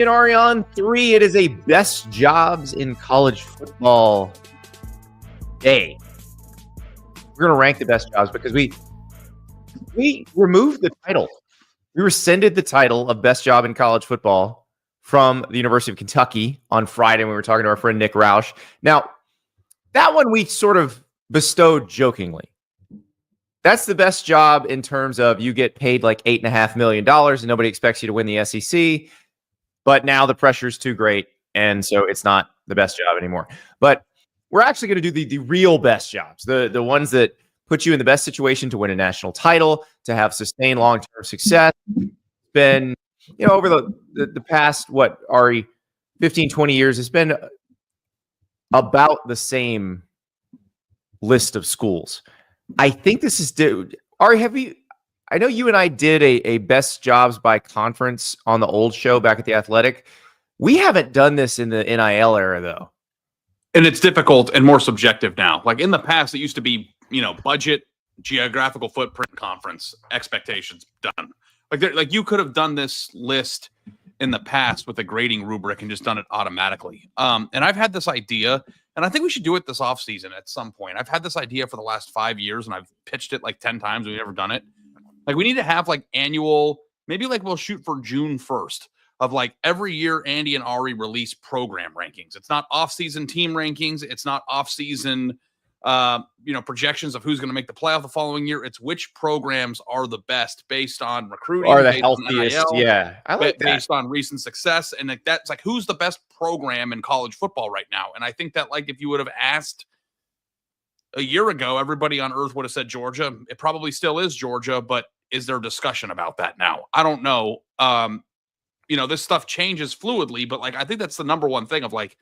And Arion 3, it is a best jobs in college football day. We're going to rank the best jobs because we removed the title. We rescinded the title of best job in college football from the University of Kentucky on Friday when we were talking to our friend Nick Roush. Now, that one we sort of bestowed jokingly. That's the best job in terms of you get paid like $8.5 million and nobody expects you to win the SEC. But now the pressure is too great, and so it's not the best job anymore. But we're actually going to do the real best jobs, the ones that put you in the best situation to win a national title, to have sustained long-term success. It's been, over the past, Ari, 15, 20 years, it's been about the same list of schools. I think this is, Ari, I know you and I did a best jobs by conference on the old show back at the Athletic. We haven't done this in the NIL era, though. And it's difficult and more subjective now. Like in the past, it used to be, budget, geographical footprint, conference, expectations done. Like you could have done this list in the past with a grading rubric and just done it automatically. And I've had this idea, and I think we should do it this offseason at some point. I've had this idea for the last 5 years, and I've pitched it like 10 times. We've never done it. Like we need to have like annual, maybe like we'll shoot for June 1st of like every year Andy and Ari release program rankings. It's not off-season team rankings. It's not off-season, projections of who's going to make the playoff the following year. It's which programs are the best based on recruiting. Are the healthiest. NIL, I like that. Based on recent success. And like that's like, who's the best program in college football right now? And I think that like, if you would have asked a year ago, everybody on earth would have said Georgia. It probably still is Georgia, but is there discussion about that now? I don't know. This stuff changes fluidly, but like, I think that's the number one thing of like,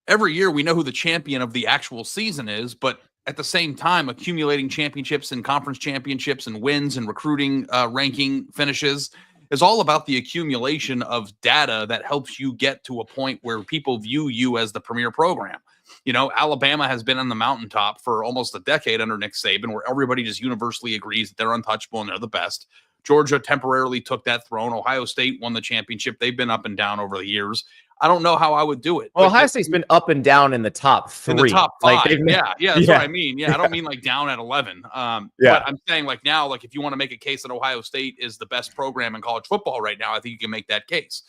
every year we know who the champion of the actual season is, but at the same time, accumulating championships and conference championships and wins and recruiting ranking finishes is all about the accumulation of data that helps you get to a point where people view you as the premier program. Alabama has been on the mountaintop for almost a decade under Nick Saban, where everybody just universally agrees that they're untouchable and they're the best. Georgia temporarily took that throne. Ohio State won the championship. They've been up and down over the years. I don't know how I would do it. Well, Ohio State's been up and down in the top 3. In the top 5. That's what I mean. Yeah, I don't mean like down at 11. But I'm saying like now, like if you want to make a case that Ohio State is the best program in college football right now, I think you can make that case.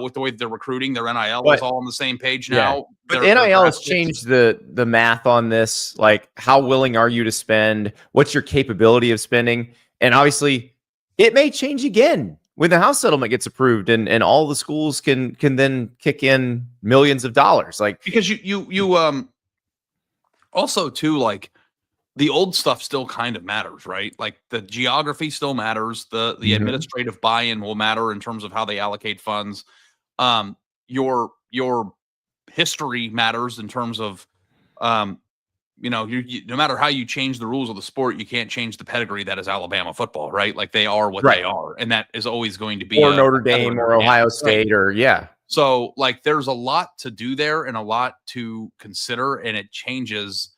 With the way that they're recruiting, their NIL is all on the same page now. But NIL has changed the math on this. Like, how willing are you to spend? What's your capability of spending? And obviously, it may change again when the House settlement gets approved, and all the schools can then kick in millions of dollars. Like, because you also too, like the old stuff still kind of matters, right? Like the geography still matters. The administrative buy-in will matter in terms of how they allocate funds. Your history matters in terms of, no matter how you change the rules of the sport, you can't change the pedigree that is Alabama football, right? Like they are what they are, and that is always going to be or Notre Dame or Ohio State So like there's a lot to do there and a lot to consider, and it changes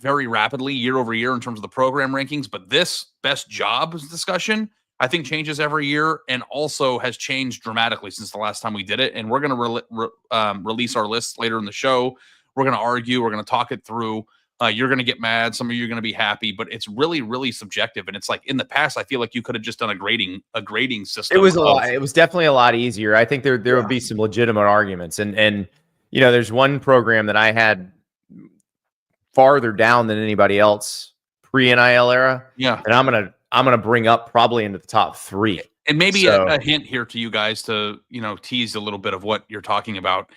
very rapidly year over year in terms of the program rankings. But this best jobs discussion, I think, changes every year and also has changed dramatically since the last time we did it. And we're going to release our lists later in the show. We're going to argue. We're going to talk it through. You're going to get mad. Some of you are going to be happy, but it's really, really subjective. And it's like in the past, I feel like you could have just done a grading system. It was it was definitely a lot easier. I think there would be some legitimate arguments. And there's one program that I had farther down than anybody else pre-NIL era. Yeah. And I'm gonna bring up probably into the top 3. And maybe a hint here to you guys to, tease a little bit of what you're talking about.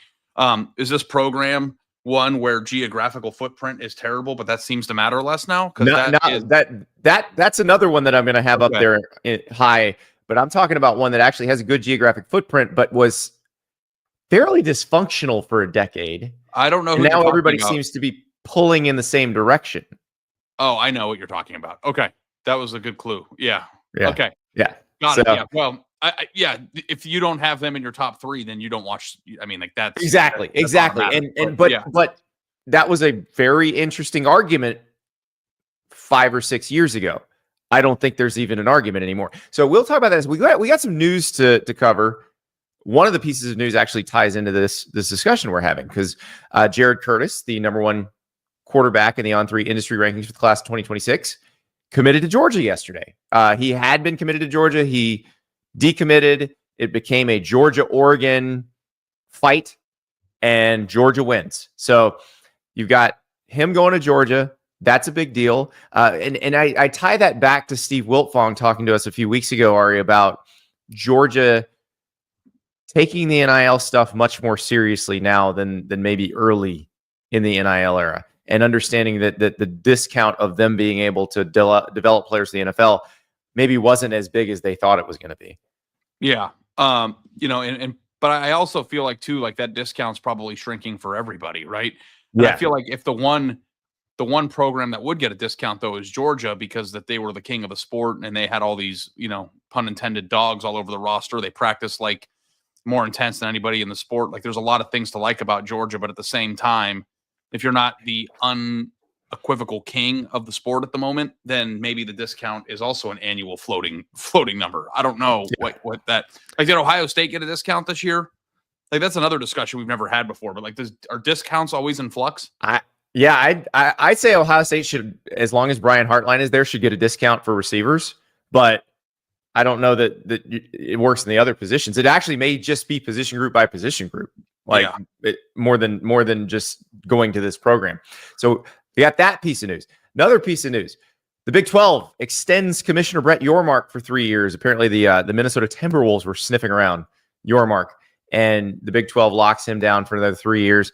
Is this program one where geographical footprint is terrible, but that seems to matter less now? That's another one that I'm going to have up there high, but I'm talking about one that actually has a good geographic footprint, but was fairly dysfunctional for a decade. I don't know. And now everybody seems to be pulling in the same direction. Oh, I know what you're talking about. Okay. That was a good clue. Yeah. Okay. Yeah. Got it. Yeah. Well, if you don't have them in your top 3, then you don't watch. I mean, like that's exactly. But that was a very interesting argument 5 or 6 years ago. I don't think there's even an argument anymore. So we'll talk about this. We got some news to cover. One of the pieces of news actually ties into this discussion we're having because Jared Curtis, the number one quarterback in the On3 industry rankings for the class of 2026, committed to Georgia yesterday. He had been committed to Georgia. He decommitted. It became a Georgia-Oregon fight, and Georgia wins. So you've got him going to Georgia. That's a big deal. And I tie that back to Steve Wiltfong talking to us a few weeks ago, Ari, about Georgia taking the NIL stuff much more seriously now than maybe early in the NIL era, and understanding that the discount of them being able to develop players in the NFL maybe wasn't as big as they thought it was going to be. Yeah. But I also feel like too, like that discount's probably shrinking for everybody, right? And I feel like if the one program that would get a discount though is Georgia, because that they were the king of the sport and they had all these, pun intended, dogs all over the roster. They practice like more intense than anybody in the sport. Like there's a lot of things to like about Georgia, but at the same time, if you're not the unequivocal king of the sport at the moment, then maybe the discount is also an annual floating number. I don't know what that, like, did Ohio State get a discount this year? Like that's another discussion we've never had before, but like are discounts always in flux? I'd say Ohio State should, as long as Brian Hartline is there, should get a discount for receivers, but I don't know that it works in the other positions. It actually may just be position group by position group, more than just going to this program. So we got that piece of news. Another piece of news: the Big 12 extends Commissioner Brett Yormark for 3 years. Apparently, the Minnesota Timberwolves were sniffing around Yormark, and the Big 12 locks him down for another 3 years.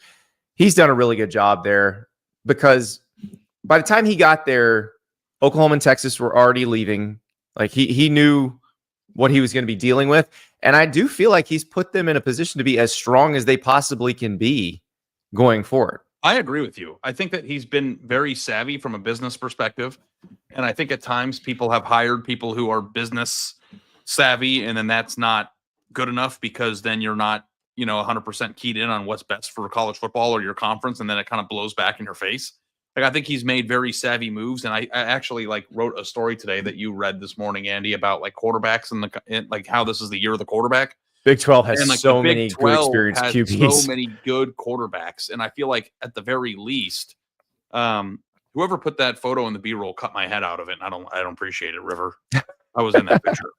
He's done a really good job there because by the time he got there, Oklahoma and Texas were already leaving. Like he knew what he was going to be dealing with. And I do feel like he's put them in a position to be as strong as they possibly can be going forward. I agree with you. I think that he's been very savvy from a business perspective. And I think at times people have hired people who are business savvy, and then that's not good enough because then you're not, 100% keyed in on what's best for college football or your conference. And then it kind of blows back in your face. Like, I think he's made very savvy moves. And I actually wrote a story today that you read this morning, Andy, about quarterbacks and like how this is the year of the quarterback. Big 12 has so many good experienced QBs. So many good quarterbacks. And I feel like at the very least, whoever put that photo in the B-roll cut my head out of it. And I don't appreciate it, River. I was in that picture.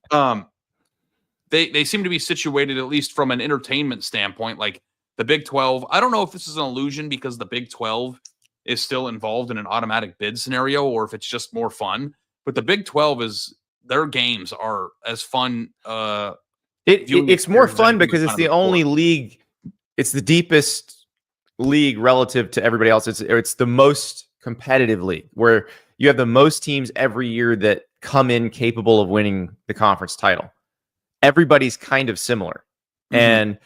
They seem to be situated, at least from an entertainment standpoint, like the Big 12. I don't know if this is an illusion because the Big 12 is still involved in an automatic bid scenario, or if it's just more fun. But the Big 12 their games are as fun. It's more fun because it's the only league. It's the deepest league relative to everybody else. It's the most competitive league where you have the most teams every year that come in capable of winning the conference title. Everybody's kind of similar. Mm-hmm. And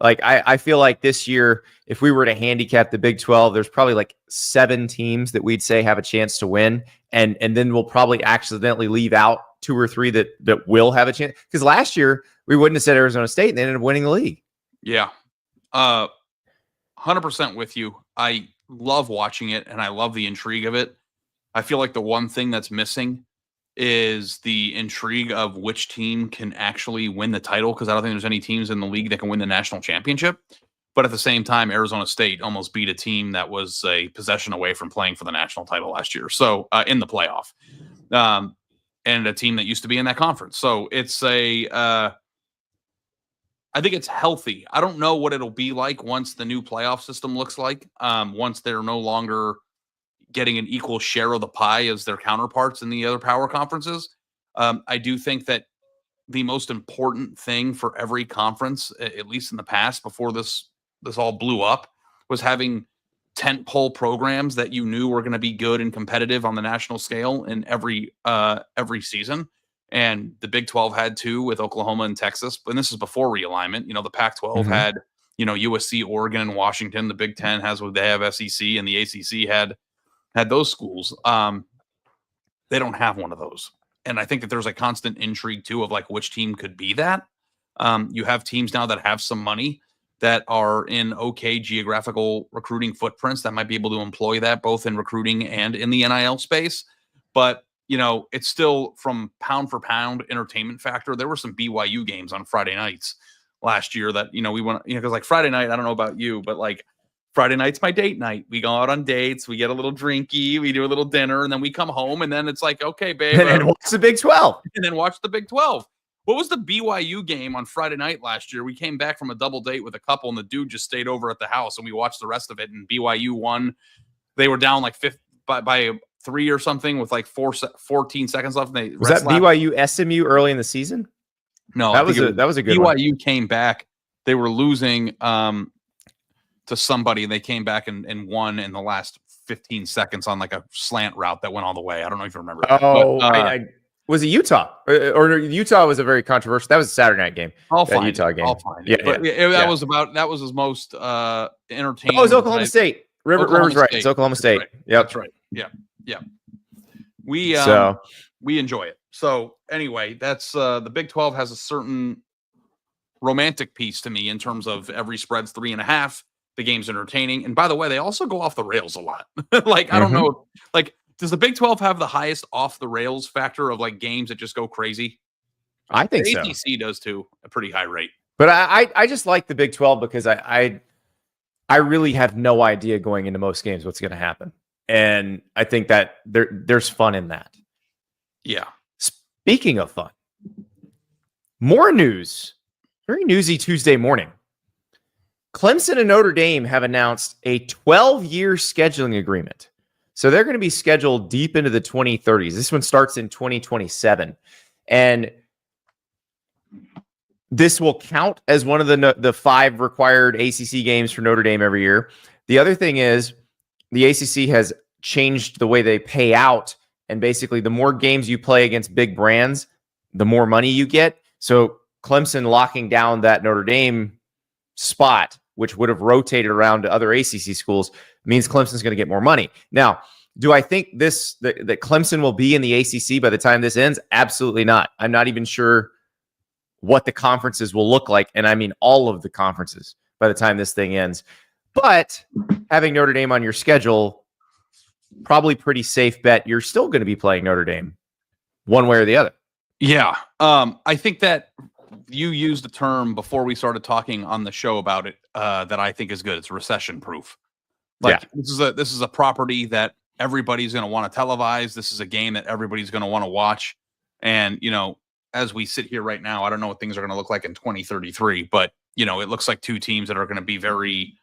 I feel like this year, if we were to handicap the Big 12, there's probably 7 teams that we'd say have a chance to win. And then we'll probably accidentally leave out 2 or 3 that will have a chance. Because last year we wouldn't have said Arizona State and they ended up winning the league. Yeah. 100% with you. I love watching it and I love the intrigue of it. I feel like the one thing that's missing is the intrigue of which team can actually win the title, because I don't think there's any teams in the league that can win the national championship. But at the same time, Arizona State almost beat a team that was a possession away from playing for the national title last year. So in the playoff, and a team that used to be in that conference. So it's I think it's healthy. I don't know what it'll be like once the new playoff system looks like, once they're no longer getting an equal share of the pie as their counterparts in the other power conferences. I do think that the most important thing for every conference, at least in the past, before this all blew up, was having tentpole programs that you knew were going to be good and competitive on the national scale in every season. And the Big 12 had 2 with Oklahoma and Texas, and this is before realignment. The Pac-12 had, USC, Oregon, and Washington. The Big 10 they have SEC, and the ACC had those schools. They don't have one of those. And I think that there's a constant intrigue too of which team could be that. You have teams now that have some money that are in okay geographical recruiting footprints that might be able to employ that both in recruiting and in the NIL space. But it's still from pound for pound entertainment factor. There were some BYU games on Friday nights last year that, we went, because like Friday night, I don't know about you, but like Friday night's my date night. We go out on dates, we get a little drinky, we do a little dinner, and then we come home, and then it's like, okay, babe. And then watch the Big 12. And then watch the Big 12. What was the BYU game on Friday night last year? We came back from a double date with a couple, and the dude just stayed over at the house, and we watched the rest of it, and BYU won. They were down like by 3 or something with like 14 seconds left. And was that BYU SMU early in the season? No, that was a good one. BYU came back. They were losing to somebody, and they came back and won in the last 15 seconds on like a slant route that went all the way. I don't know if you remember that. Oh, was it Utah? Or Utah was a very controversial. That was a Saturday night game. I'll find Utah it. game. I'll find it. That was his most entertaining. Oh, it was Oklahoma State. River's right. It's Oklahoma State. Right. Yep. That's right. Yeah. We enjoy it. So anyway, that's the Big 12 has a certain romantic piece to me in terms of every spread's 3.5. The game's entertaining. And by the way, they also go off the rails a lot. Like, I don't know. Like, does the Big 12 have the highest off the rails factor of like games that just go crazy? I think the so. ACC does too, a pretty high rate. But I just like the Big 12 because I really have no idea going into most games what's going to happen. And I think that there's fun in that. Yeah. Speaking of fun, more news. Very newsy Tuesday morning. Clemson and Notre Dame have announced a 12-year scheduling agreement. So they're going to be scheduled deep into the 2030s. This one starts in 2027. And this will count as one of the 5 required ACC games for Notre Dame every year. The other thing is the ACC has changed the way they pay out. And basically, the more games you play against big brands, the more money you get. So Clemson locking down that Notre Dame spot, which would have rotated around to other ACC schools, means Clemson's going to get more money. Now, do I think that Clemson will be in the ACC by the time this ends? Absolutely not. I'm not even sure what the conferences will look like. And I mean all of the conferences by the time this thing ends. But having Notre Dame on your schedule, probably pretty safe bet you're still going to be playing Notre Dame one way or the other. Yeah. I think that you used the term before we started talking on the show about it that I think is good. It's recession proof. Like, this is a property that everybody's going to want to televise. This is a game that everybody's going to want to watch. And, as we sit here right now, I don't know what things are going to look like in 2033, but, it looks like 2 teams that are going to be very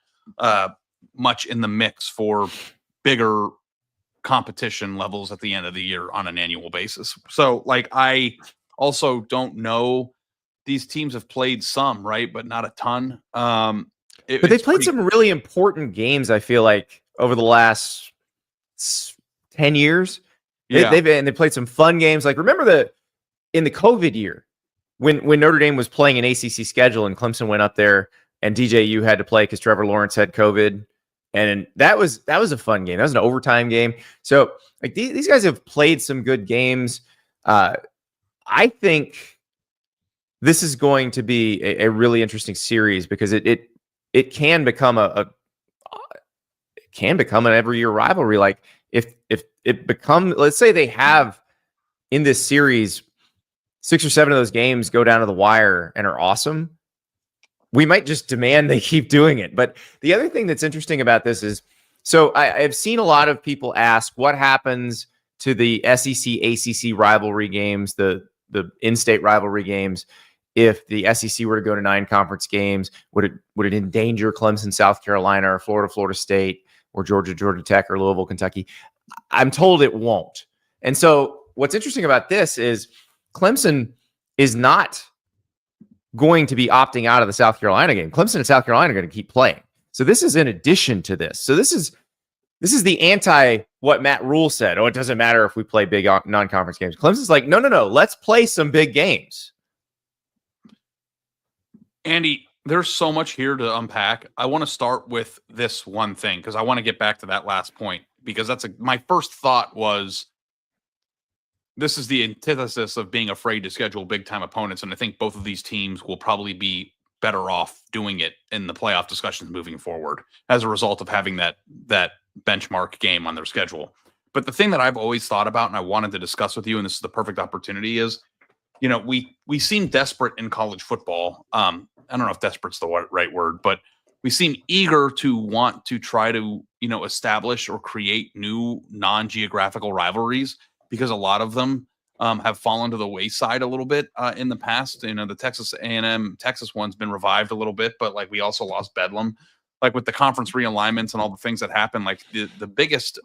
much in the mix for bigger competition levels at the end of the year on an annual basis. So, like, I also don't know. These teams have played some, right, but not a ton. But they played some really important games, I feel like, over the last 10 years. Yeah. They played some fun games. Like, remember in the COVID year when Notre Dame was playing an ACC schedule and Clemson went up there and DJU had to play because Trevor Lawrence had COVID. And that was a fun game. That was an overtime game. So like these guys have played some good games. I think this is going to be a really interesting series because it can become an every year rivalry. Like if it becomes, let's say they have in this series 6 or 7 of those games go down to the wire and are awesome, we might just demand they keep doing it. But the other thing that's interesting about this is, so I've seen a lot of people ask what happens to the SEC ACC rivalry games, the in-state rivalry games, if the SEC were to go to 9 conference games. Would it endanger Clemson, South Carolina, or Florida State, or Georgia Tech, or Louisville, Kentucky? I'm told it won't. And so what's interesting about this is Clemson is not going to be opting out of the South Carolina game. Clemson and South Carolina are going to keep playing. So this is in addition to this. So this is the anti what Matt Rule said. Oh, it doesn't matter if we play big non-conference games. Clemson's like, no. Let's play some big games. Andy, there's so much here to unpack. I want to start with this one thing because I want to get back to that last point because my first thought was this is the antithesis of being afraid to schedule big-time opponents, and I think both of these teams will probably be better off doing it in the playoff discussions moving forward as a result of having that benchmark game on their schedule. But the thing that I've always thought about and I wanted to discuss with you, and this is the perfect opportunity, is, we seem desperate in college football. I don't know if desperate's the right word, but we seem eager to want to try to, establish or create new non-geographical rivalries, because a lot of them have fallen to the wayside a little bit in the past. The Texas A&M Texas one's been revived a little bit, but like we also lost Bedlam, like with the conference realignments and all the things that happen. Like the biggest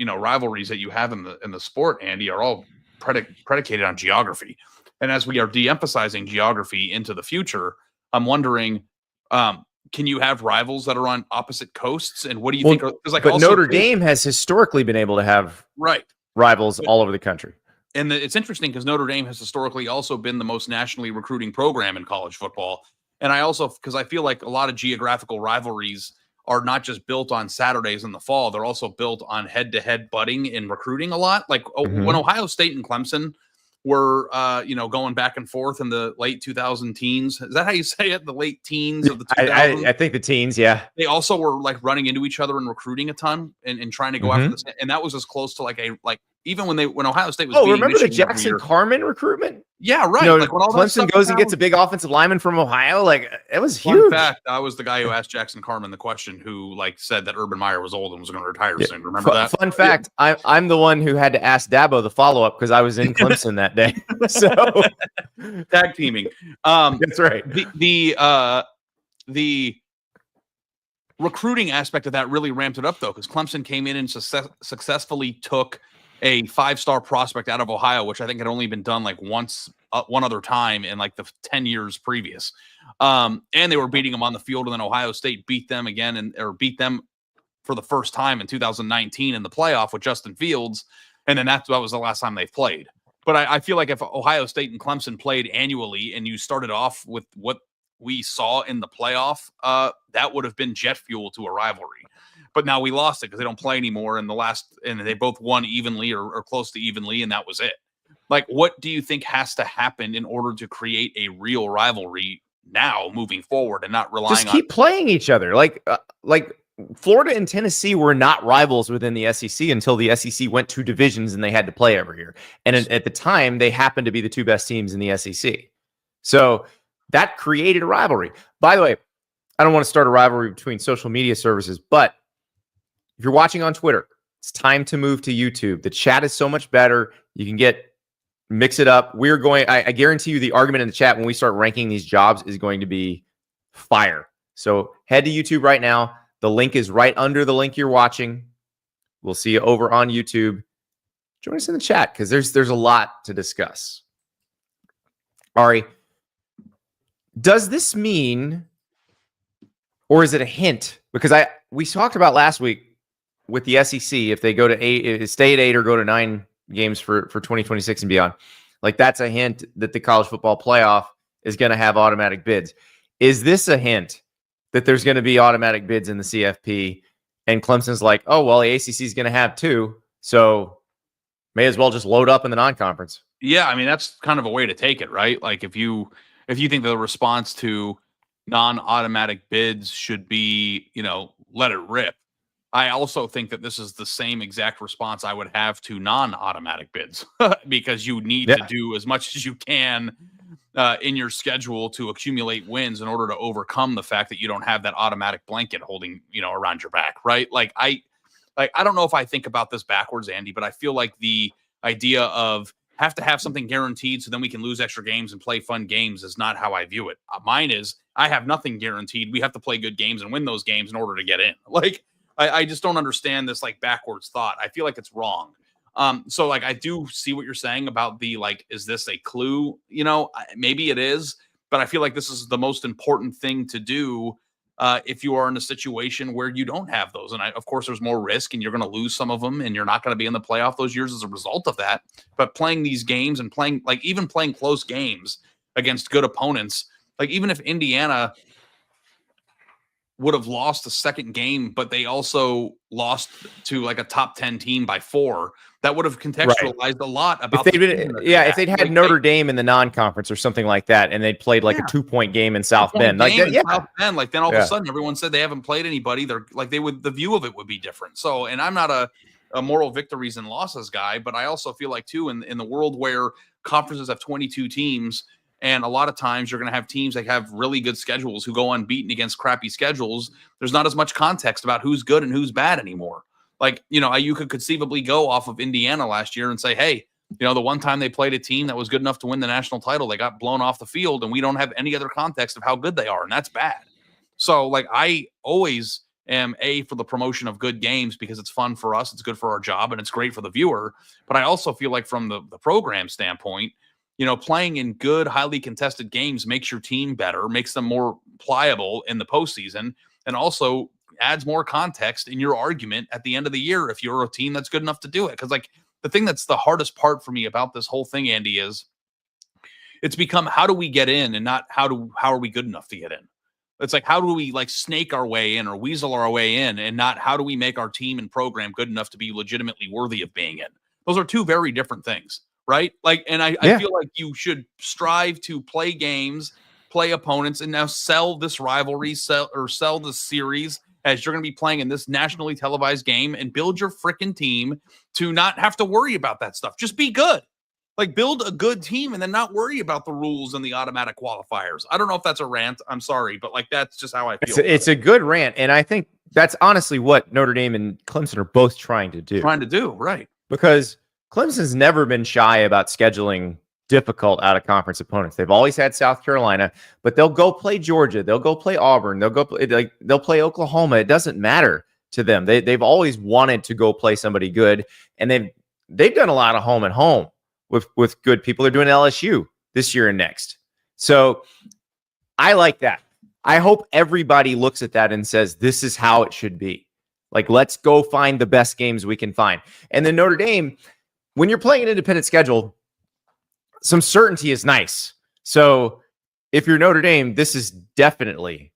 rivalries that you have in the sport, Andy, are all predicated on geography. And as we are de-emphasizing geography into the future, I'm wondering, can you have rivals that are on opposite coasts? And what do you think? But Notre Dame has historically been able to have rivals all over the country. And it's interesting because Notre Dame has historically also been the most nationally recruiting program in college football. And because I feel like a lot of geographical rivalries are not just built on Saturdays in the fall. They're also built on head-to-head butting and recruiting a lot. Like when Ohio State and Clemson were, going back and forth in the late 2000 teens. Is that how you say it? The late teens of the 2000s? I think the teens, yeah. They also were like running into each other and recruiting a ton and trying to go after this. And that was as close to even when Ohio State was. Oh, remember the Jackson Carman recruitment? Yeah, right. Like when all Clemson goes and gets a big offensive lineman from Ohio, like it was huge. In fact, I was the guy who asked Jackson Carman the question, who said that Urban Meyer was old and was going to retire soon. Remember that? Fun fact: I'm the one who had to ask Dabo the follow up because I was in Clemson that day. So tag teaming. That's right. The recruiting aspect of that really ramped it up, though, because Clemson came in and successfully took a 5-star prospect out of Ohio, which I think had only been done once, one other time in the 10 years previous. And they were beating them on the field, and then Ohio State beat them again or beat them for the first time in 2019 in the playoff with Justin Fields. And then that was the last time they've played. But I feel like if Ohio State and Clemson played annually and you started off with what we saw in the playoff, that would have been jet fuel to a rivalry. But now we lost it because they don't play anymore. And they both won evenly or close to evenly, and that was it. What do you think has to happen in order to create a real rivalry now moving forward and not relying on just keep playing each other? Like Florida and Tennessee were not rivals within the SEC until the SEC went 2 divisions and they had to play every year. And at the time, they happened to be the 2 best teams in the SEC. So that created a rivalry. By the way, I don't want to start a rivalry between social media services, but if you're watching on Twitter, it's time to move to YouTube. The chat is so much better. You can mix it up. I guarantee you the argument in the chat when we start ranking these jobs is going to be fire. So head to YouTube right now. The link is right under the link you're watching. We'll see you over on YouTube. Join us in the chat because there's a lot to discuss. Ari, does this mean, or is it a hint? Because we talked about last week with the SEC, if they go to stay at 8 or go to 9 games for 2026 and beyond, that's a hint that the college football playoff is going to have automatic bids. Is this a hint that there's going to be automatic bids in the CFP? And Clemson's like, oh, well, the ACC is going to have 2, so may as well just load up in the non-conference. Yeah, I mean, that's kind of a way to take it, right? If you think the response to non-automatic bids should be, let it rip. I also think that this is the same exact response I would have to non-automatic bids because you need to do as much as you can in your schedule to accumulate wins in order to overcome the fact that you don't have that automatic blanket holding, around your back, right? I don't know if I think about this backwards, Andy, but I feel like the idea of have to have something guaranteed so then we can lose extra games and play fun games is not how I view it. Mine is I have nothing guaranteed. We have to play good games and win those games in order to get in. I just don't understand this backwards thought. I feel like it's wrong. So I do see what you're saying about the is this a clue? Maybe it is, but I feel like this is the most important thing to do if you are in a situation where you don't have those. And of course, there's more risk, and you're going to lose some of them, and you're not going to be in the playoff those years as a result of that. But playing these games and even playing close games against good opponents, even if Indiana would have lost the second game, but they also lost to a top 10 team by 4. That would have contextualized a lot about if they'd had Notre Dame in the non-conference or something like that, and they'd played a 2-point game in South Bend. South Bend, then all of a sudden everyone said they haven't played anybody. They're the view of it would be different. So, and I'm not a moral victories and losses guy, but I also feel like too in the world where conferences have 22 teams, and a lot of times you're going to have teams that have really good schedules who go unbeaten against crappy schedules. There's not as much context about who's good and who's bad anymore. Like, you could conceivably go off of Indiana last year and say, hey, the one time they played a team that was good enough to win the national title, they got blown off the field, and we don't have any other context of how good they are, and that's bad. So, like, I always am for the promotion of good games because it's fun for us, it's good for our job, and it's great for the viewer. But I also feel like from the program standpoint, playing in good, highly contested games makes your team better, makes them more pliable in the postseason, and also adds more context in your argument at the end of the year if you're a team that's good enough to do it. Because, like, the thing that's the hardest part for me about this whole thing, Andy, is it's become how do we get in and not how are we good enough to get in. It's like, how do we like snake our way in or weasel our way in, and not how do we make our team and program good enough to be legitimately worthy of being in. Those are two very different things, right? Like, and I feel like you should strive to play games, play opponents, and now sell this rivalry, sell this series as you're going to be playing in this nationally televised game, and build your freaking team to not have to worry about that stuff. Just be good. Like, build a good team and then not worry about the rules and the automatic qualifiers. I don't know if that's a rant. I'm sorry, but like, that's just how I feel. It's a good rant. And I think that's honestly what Notre Dame and Clemson are both trying to do. Right. Because Clemson's never been shy about scheduling difficult out of conference opponents. They've always had South Carolina, but they'll go play Georgia, they'll go play Auburn, they'll play Oklahoma. It doesn't matter to them. They've always wanted to go play somebody good, and they've done a lot of home and home with good people. They're doing LSU this year and next. So I like that. I hope everybody looks at that and says, this is how it should be. Like, let's go find the best games we can find. And then Notre Dame, when you're playing an independent schedule, some certainty is nice. So if you're Notre Dame, this is definitely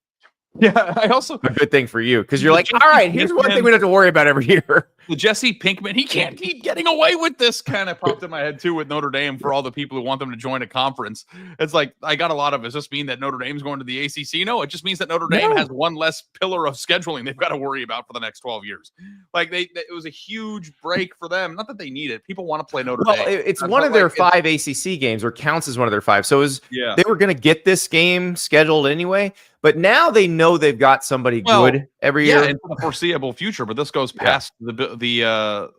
I also a good thing for you, because you're like, all right, here's one thing we don't have to worry about every year. The Jesse Pinkman, he can't keep getting away with this, kind of popped in my head too with Notre Dame for all the people who want them to join a conference. It's like, I got a lot of it. Does this mean that Notre Dame's going to the ACC? No, it just means that Notre Dame has one less pillar of scheduling they've got to worry about for the next 12 years. Like, it was a huge break for them. Not that they need it. People want to play Notre Dame. It's one of their 5 ACC games, or counts as one of their 5. So they were going to get this game scheduled anyway. But now they know they've got somebody good every year in the foreseeable future. But this goes past the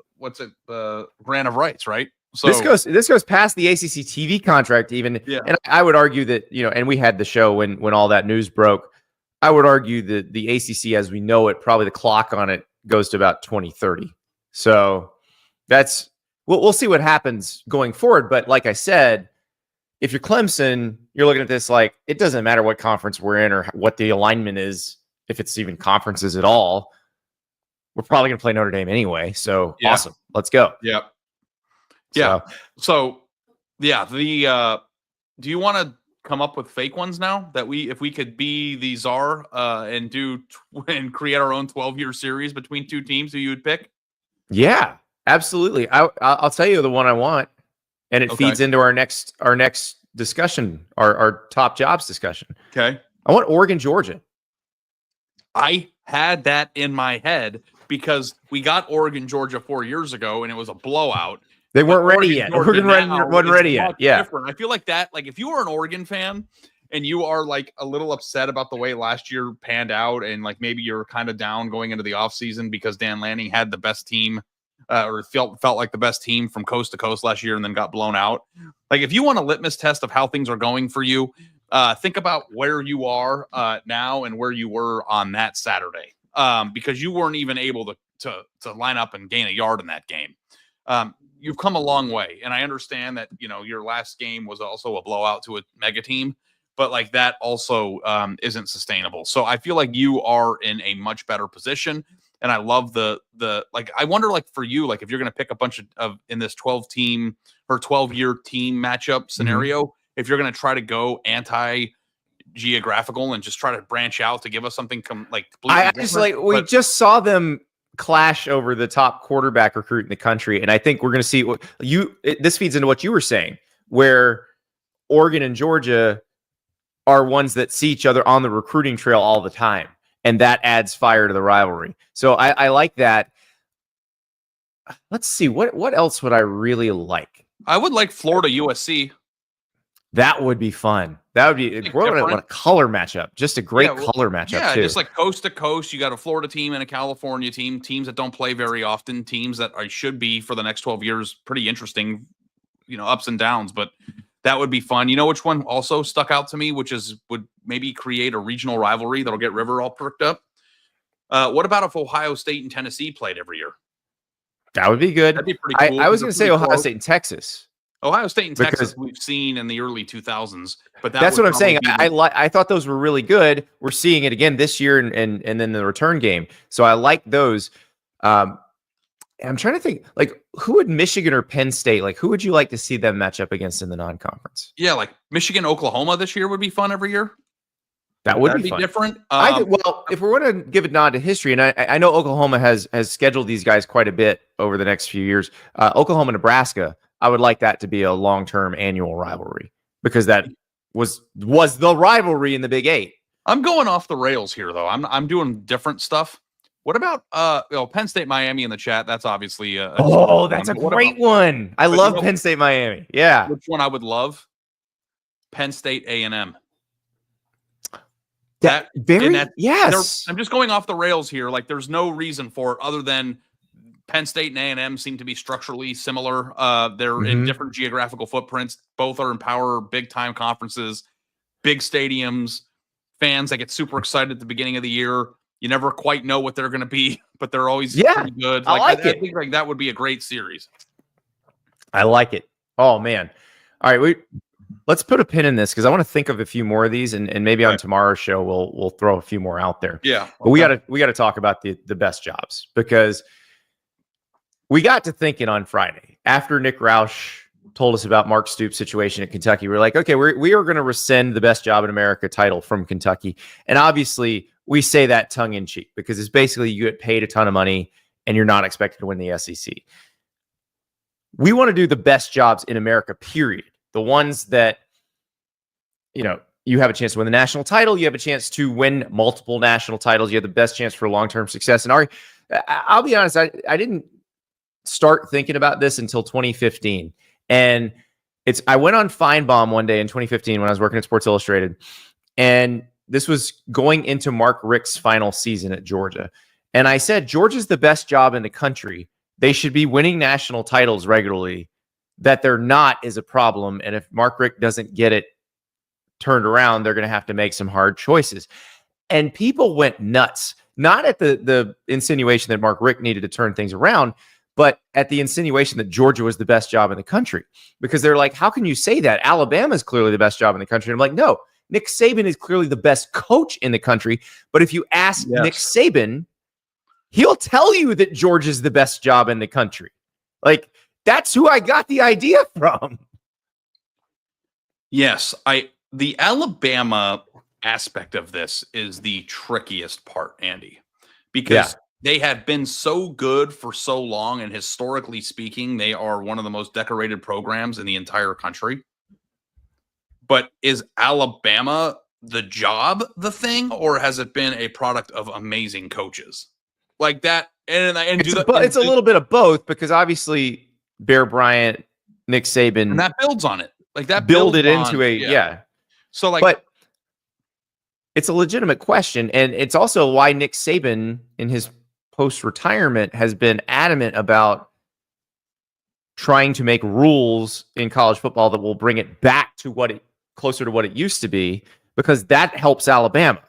grant of rights, right? So this goes past the ACC TV contract even. Yeah. And I would argue that, and we had the show when all that news broke. I would argue that the ACC as we know it, probably the clock on it goes to about 2030. So we'll see what happens going forward. But like I said, if you're Clemson, you're looking at this like, it doesn't matter what conference we're in or what the alignment is, if it's even conferences at all. We're probably going to play Notre Dame anyway. So awesome. Let's go. Yeah. So do you want to come up with fake ones now that if we could be the czar and create our own 12-year series between two teams who you would pick? Yeah, absolutely. I'll tell you the one I want. And it feeds into our next discussion, our top jobs discussion. Okay. I want Oregon, Georgia. I had that in my head because we got Oregon, Georgia 4 years ago, and it was a blowout. They weren't ready yet. Oregon wasn't ready yet. Yeah. Different. I feel like that, like, if you are an Oregon fan and you are like a little upset about the way last year panned out, and like maybe you're kind of down going into the offseason because Dan Lanning had the best team, or felt like the best team from coast to coast last year and then got blown out. Like, if you want a litmus test of how things are going for you, think about where you are now and where you were on that Saturday, because you weren't even able to line up and gain a yard in that game. You've come a long way, and I understand that your last game was also a blowout to a mega team, but like that also isn't sustainable. So I feel like you are in a much better position. And I love the like, I wonder, like, for you, like, if you're going to pick a bunch of in this 12-team or 12-year team matchup scenario, if you're going to try to go anti-geographical and just try to branch out to give us something we just saw them clash over the top quarterback recruit in the country. And I think we're going to see this feeds into what you were saying, where Oregon and Georgia are ones that see each other on the recruiting trail all the time. And that adds fire to the rivalry. So I like that. let's see, what else would I really like? I would like Florida USC. That would be fun. That would be what a color matchup. Just a great color matchup too. Just like coast to coast. You got a Florida team and a California team, teams that don't play very often, teams that should be for the next 12 years pretty interesting, ups and downs, but that would be fun. You know which one also stuck out to me, which would maybe create a regional rivalry that'll get River all perked up. What about if Ohio State and Tennessee played every year? That would be good. That'd be pretty cool. I was going to say Ohio State and Texas. Ohio State and Texas we've seen in the early 2000s, but that's what I'm saying. I thought those were really good. We're seeing it again this year and then the return game. So I like those. I'm trying to think, like, who would Michigan or Penn State, like, who would you like to see them match up against in the non-conference? Yeah, like Michigan, Oklahoma this year would be fun every year. That would be fun. Different. Well, if we're going to give a nod to history, and I know Oklahoma has scheduled these guys quite a bit over the next few years. Oklahoma, Nebraska, I would like that to be a long-term annual rivalry because that was the rivalry in the Big Eight. I'm going off the rails here, though. I'm doing different stuff. What about Penn State, Miami in the chat? That's obviously that's a great one. I love Penn State, Miami. Yeah. Which one I would love? Penn State, A&M. Yes. I'm just going off the rails here. Like, there's no reason for it other than Penn State and A&M seem to be structurally similar. They're in different geographical footprints. Both are in power, big-time conferences, big stadiums, fans that get super excited at the beginning of the year. You never quite know what they're going to be, but they're always pretty good. I think like that would be a great series. I like it. Oh, man. All right, let's put a pin in this because I want to think of a few more of these, and maybe on tomorrow's show we'll throw a few more out there. Yeah, but we got to talk about the best jobs because we got to thinking on Friday after Nick Roush told us about Mark Stoops' situation at Kentucky. We're like, okay, we are going to rescind the best job in America title from Kentucky, and obviously we say that tongue in cheek because it's basically you get paid a ton of money and you're not expected to win the SEC. We want to do the best jobs in America, period. The ones that, you have a chance to win the national title. You have a chance to win multiple national titles. You have the best chance for long-term success. And I'll be honest, I didn't start thinking about this until 2015. And I went on Feinbaum one day in 2015 when I was working at Sports Illustrated. And this was going into Mark Richt's final season at Georgia. And I said, Georgia's the best job in the country. They should be winning national titles regularly. That they're not is a problem. And if Mark Richt doesn't get it turned around, they're going to have to make some hard choices. And people went nuts, not at the insinuation that Mark Richt needed to turn things around, but at the insinuation that Georgia was the best job in the country. Because they're like, how can you say that? Alabama is clearly the best job in the country. And I'm like, no, Nick Saban is clearly the best coach in the country. But if you ask Nick Saban, he'll tell you that Georgia's the best job in the country. Like, that's who I got the idea from. Yes, the Alabama aspect of this is the trickiest part, Andy, because they have been so good for so long, and historically speaking, they are one of the most decorated programs in the entire country. But is Alabama the job the thing, or has it been a product of amazing coaches like that? It's a little bit of both because obviously Bear Bryant, Nick Saban, and that builds on it. Like that build it into a So like, but it's a legitimate question, and it's also why Nick Saban in his post-retirement has been adamant about trying to make rules in college football that will bring it back to closer to what it used to be, because that helps Alabama.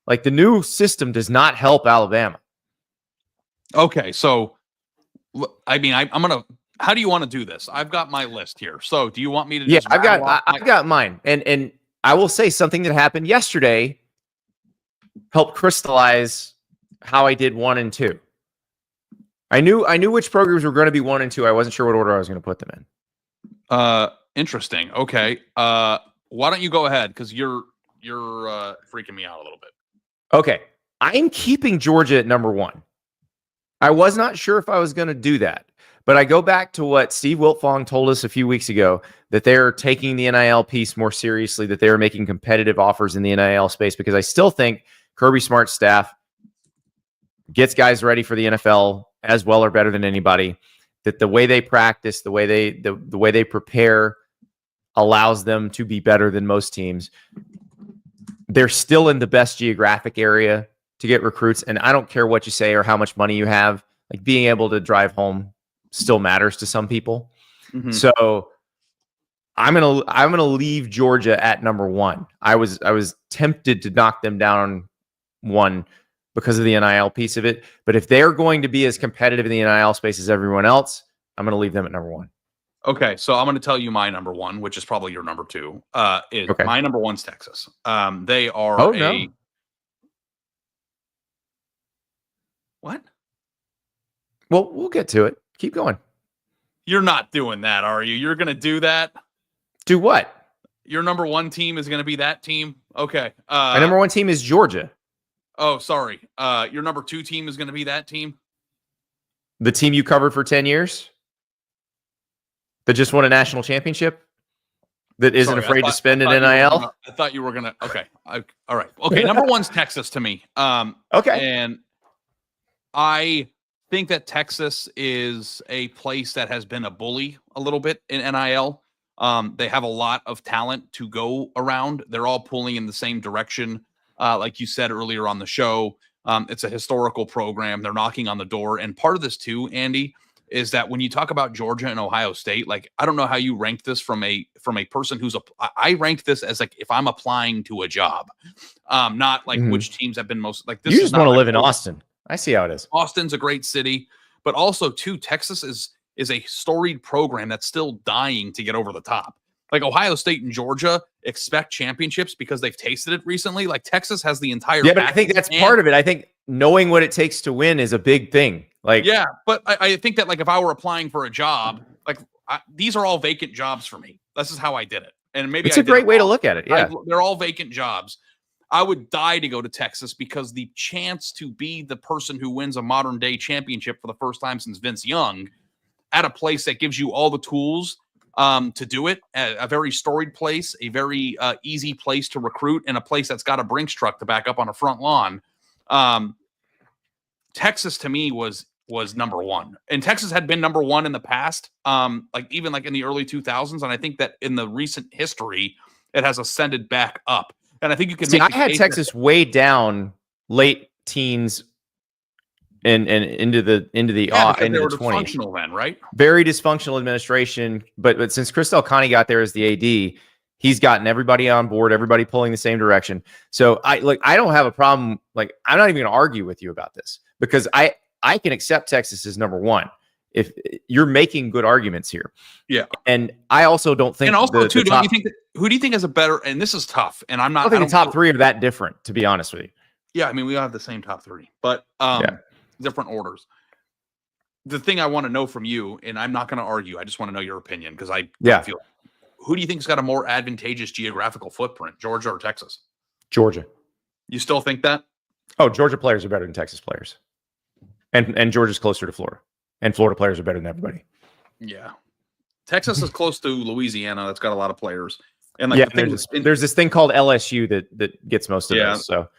Like the new system does not help Alabama. Okay, so I mean, I'm gonna. How do you want to do this? I've got my list here. So do you want me to? Just I've got mine, and I will say something that happened yesterday helped crystallize how I did 1 and 2. I knew which programs were going to be 1 and 2. I wasn't sure what order I was going to put them in. Interesting. Okay. Why don't you go ahead? Because you're freaking me out a little bit. Okay. I'm keeping Georgia at number 1. I was not sure if I was going to do that. But I go back to what Steve Wiltfong told us a few weeks ago, that they're taking the NIL piece more seriously, that they're making competitive offers in the NIL space, because I still think Kirby Smart's staff gets guys ready for the NFL as well or better than anybody. that the way they practice, the way they prepare allows them to be better than most teams. They're still in the best geographic area to get recruits. And I don't care what you say or how much money you have, like being able to drive home still matters to some people. Mm-hmm. So I'm gonna leave Georgia at number 1. I was tempted to knock them down 1 because of the NIL piece of it. But if they're going to be as competitive in the NIL space as everyone else, I'm going to leave them at number 1. Okay, so I'm going to tell you my number 1, which is probably your number 2. My number 1's Texas. They are no. What? Well, we'll get to it. Keep going. You're not doing that, are you? You're going to do that? Do what? Your number 1 team is going to be that team? Okay. My number 1 team is Georgia. Oh, sorry. Your number 2 team is going to be that team? The team you covered for 10 years? That just won a national championship? That isn't afraid to spend an NIL? I thought you were going to. Okay. All right. Okay. Number 1's Texas to me. Okay. And I think that Texas is a place that has been a bully a little bit in NIL. They have a lot of talent to go around. They're all pulling in the same direction. Like you said earlier on the show, it's a historical program. They're knocking on the door. And part of this too, Andy, is that when you talk about Georgia and Ohio State, like, I don't know how you rank this from a person I ranked this as like, if I'm applying to a job, not like which teams have been most like this. You just want to live in Austin. I see how it is. Austin's a great city, but also too, Texas is a storied program that's still dying to get over the top. Like Ohio State and Georgia expect championships because they've tasted it recently. Like Texas has the entire. Yeah, but I think that's part of it. I think knowing what it takes to win is a big thing. Like, yeah, but I think that like if I were applying for a job, like these are all vacant jobs for me. This is how I did it, and maybe it's a great way to look at it. Yeah, they're all vacant jobs. I would die to go to Texas because the chance to be the person who wins a modern day championship for the first time since Vince Young at a place that gives you all the tools to do it, a very storied place, a very easy place to recruit, and a place that's got a Brinks truck to back up on a front lawn. Texas to me was number 1, and Texas had been number 1 in the past, like even like in the early 2000s. And I think that in the recent history, it has ascended back up. And I think you can I had Texas way down late teens and into the into the 20s. Dysfunctional then, right? Very dysfunctional administration, but since Chris Delconte got there as the AD, he's gotten everybody on board, everybody pulling the same direction. So I don't have a problem. Like, I'm not even going to argue with you about this because I can accept Texas as number 1 if you're making good arguments here. Yeah, and I also don't think. And also, too, don't you think that, who do you think has a better? And this is tough. And I'm not. I think the top 3 are that different, to be honest with you. Yeah, I mean, we all have the same top 3, but different orders. The thing I want to know from you, and I'm not going to argue, I just want to know your opinion because I feel. Who do you think's got a more advantageous geographical footprint, Georgia or Texas? Georgia. You still think that? Oh, Georgia players are better than Texas players, and Georgia's closer to Florida, and Florida players are better than everybody. Yeah, Texas is close to Louisiana. That's got a lot of players, and like there's this thing called LSU that gets most of those. So.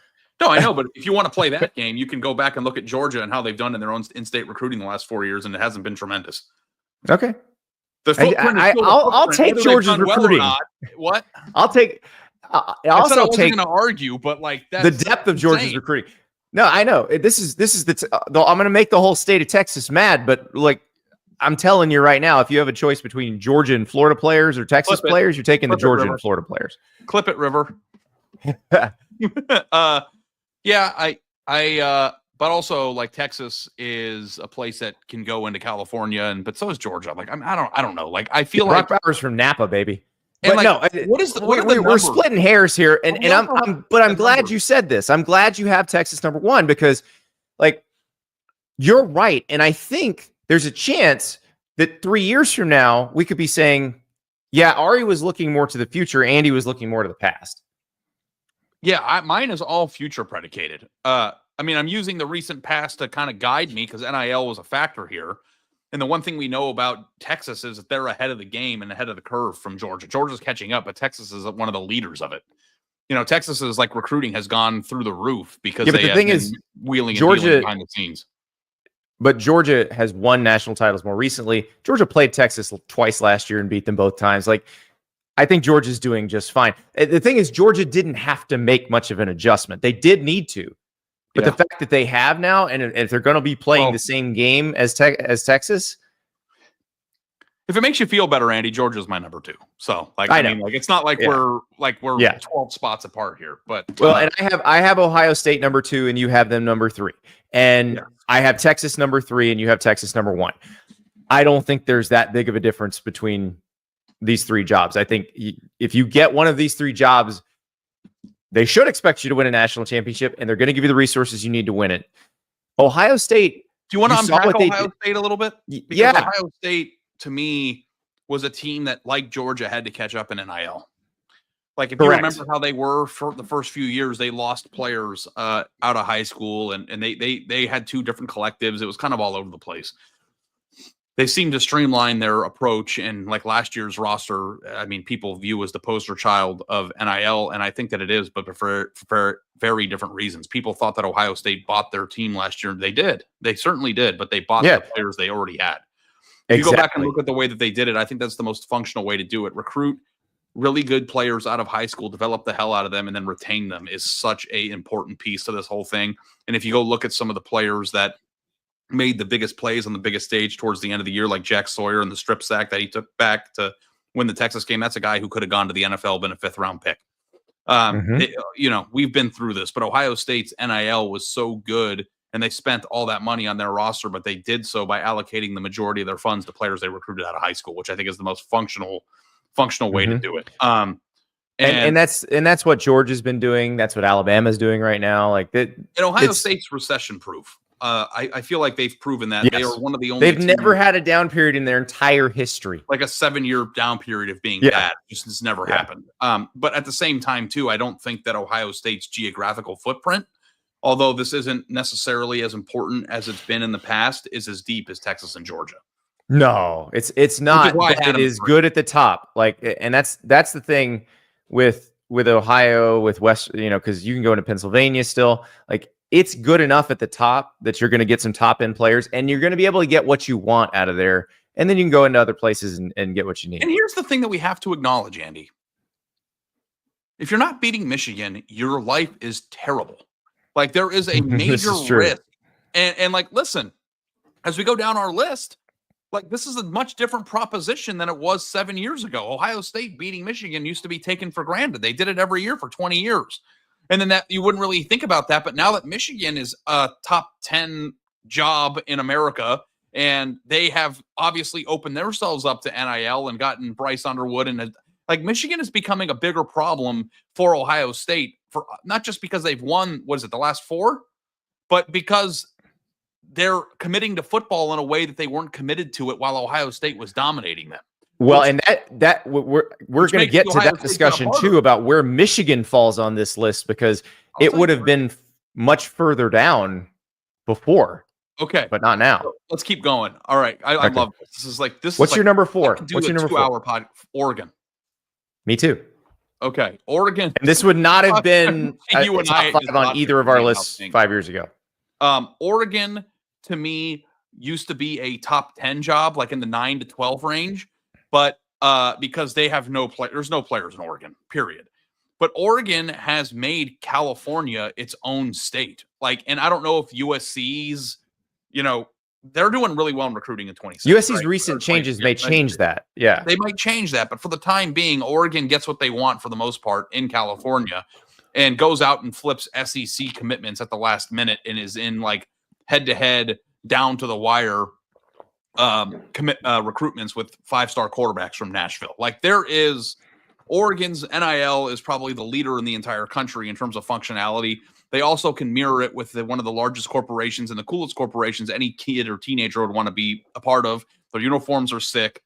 No, I know, but if you want to play that game, you can go back and look at Georgia and how they've done in their own in-state recruiting the last 4 years, and it hasn't been tremendous. Okay. The footprint I'll take Georgia's recruiting. What? I'll take. I also wasn't going to argue, but like that's the depth of Georgia's recruiting. No, I know this is I'm going to make the whole state of Texas mad, but like I'm telling you right now, if you have a choice between Georgia and Florida players or Texas players, you're taking the Georgia and Florida players. Clip it, River. Yeah, but also like Texas is a place that can go into California, but so is Georgia. Like I don't know. Like I feel like Bowers from Napa, baby. But like, no, we're splitting hairs here, and I'm glad you said this. I'm glad you have Texas number 1 because, like, you're right, and I think there's a chance that 3 years from now we could be saying, yeah, Ari was looking more to the future, Andy was looking more to the past. Yeah, mine is all future predicated. I mean, I'm using the recent past to kind of guide me because NIL was a factor here. And the one thing we know about Texas is that they're ahead of the game and ahead of the curve from Georgia. Georgia's catching up, but Texas is one of the leaders of it. You know, Texas's like recruiting has gone through the roof because they have been wheeling and dealing behind the scenes. But Georgia has won national titles more recently. Georgia played Texas twice last year and beat them both times. Like, I think Georgia's doing just fine. The thing is, Georgia didn't have to make much of an adjustment. They did need to. But the fact that they have now, and if they're going to be playing the same game as Texas, if it makes you feel better, Andy, Georgia's my number 2. So, like, I mean, like, it's not like we're 12 spots apart here. But and I have Ohio State number 2, and you have them number 3, and I have Texas number 3, and you have Texas number 1. I don't think there's that big of a difference between these 3 jobs. I think if you get one of these 3 jobs, they should expect you to win a national championship, and they're going to give you the resources you need to win it. Ohio State. Do you want to unpack Ohio State a little bit? Because Ohio State, to me, was a team that, like Georgia, had to catch up in NIL. Like, if you remember how they were for the first few years, they lost players out of high school, and they had 2 different collectives. It was kind of all over the place. They seem to streamline their approach, and like last year's roster, I mean, people view as the poster child of NIL, and I think that it is, but for very different reasons. People thought that Ohio State bought their team last year. They did. They certainly did, but they bought the players they already had. If you go back and look at the way that they did it, I think that's the most functional way to do it. Recruit really good players out of high school, develop the hell out of them, and then retain them is such an important piece to this whole thing. And if you go look at some of the players that made the biggest plays on the biggest stage towards the end of the year, like Jack Sawyer and the strip sack that he took back to win the Texas game. That's a guy who could have gone to the NFL, been a 5th round pick. We've been through this, but Ohio State's NIL was so good, and they spent all that money on their roster, but they did so by allocating the majority of their funds to players they recruited out of high school, which I think is the most functional way to do it. And that's what Georgia's been doing. That's what Alabama's doing right now. Like that. And Ohio State's recession proof. I feel like they've proven that they are one of the only. They've never had a down period in their entire history, like a 7-year down period of being bad. Just has never happened. But at the same time, too, I don't think that Ohio State's geographical footprint, although this isn't necessarily as important as it's been in the past, is as deep as Texas and Georgia. No, it's not. It is good at the top. Like, and that's the thing with Ohio, with West, because you can go into Pennsylvania still. Like, it's good enough at the top that you're going to get some top end players, and you're going to be able to get what you want out of there. And then you can go into other places and get what you need. And here's the thing that we have to acknowledge, Andy. If you're not beating Michigan, your life is terrible. Like, there is a major risk. And like, listen, as we go down our list, like, this is a much different proposition than it was 7 years ago. Ohio State beating Michigan used to be taken for granted. They did it every year for 20 years. And then that you wouldn't really think about that. But now that Michigan is a top 10 job in America, and they have obviously opened themselves up to NIL and gotten Bryce Underwood, and like, Michigan is becoming a bigger problem for Ohio State, for not just because they've won, what is it, the last 4, but because they're committing to football in a way that they weren't committed to it while Ohio State was dominating them. Well, and that we're going to get to that discussion too about where Michigan falls on this list, because it would have been much further down before. Okay, but not now. So let's keep going. All right, I love this. This is like this. What's your number 4? What's your number 4? Pod, Oregon. Me too. Okay, Oregon. And this would not have been a top 5 on either of our lists 5 years ago. Oregon, to me, used to be a top 10 job, like in the 9 to 12 range. But because they have there's no players in Oregon, period. But Oregon has made California its own state. Like, and I don't know if USC's, they're doing really well in recruiting in 2016. USC's recent changes may change that. Yeah. They might change that. But for the time being, Oregon gets what they want for the most part in California, and goes out and flips SEC commitments at the last minute, and is in like head-to-head, down to the wire recruitments with 5-star quarterbacks from Nashville. Like, Oregon's NIL is probably the leader in the entire country in terms of functionality. They also can mirror it with one of the largest corporations and the coolest corporations any kid or teenager would want to be a part of. Their uniforms are sick.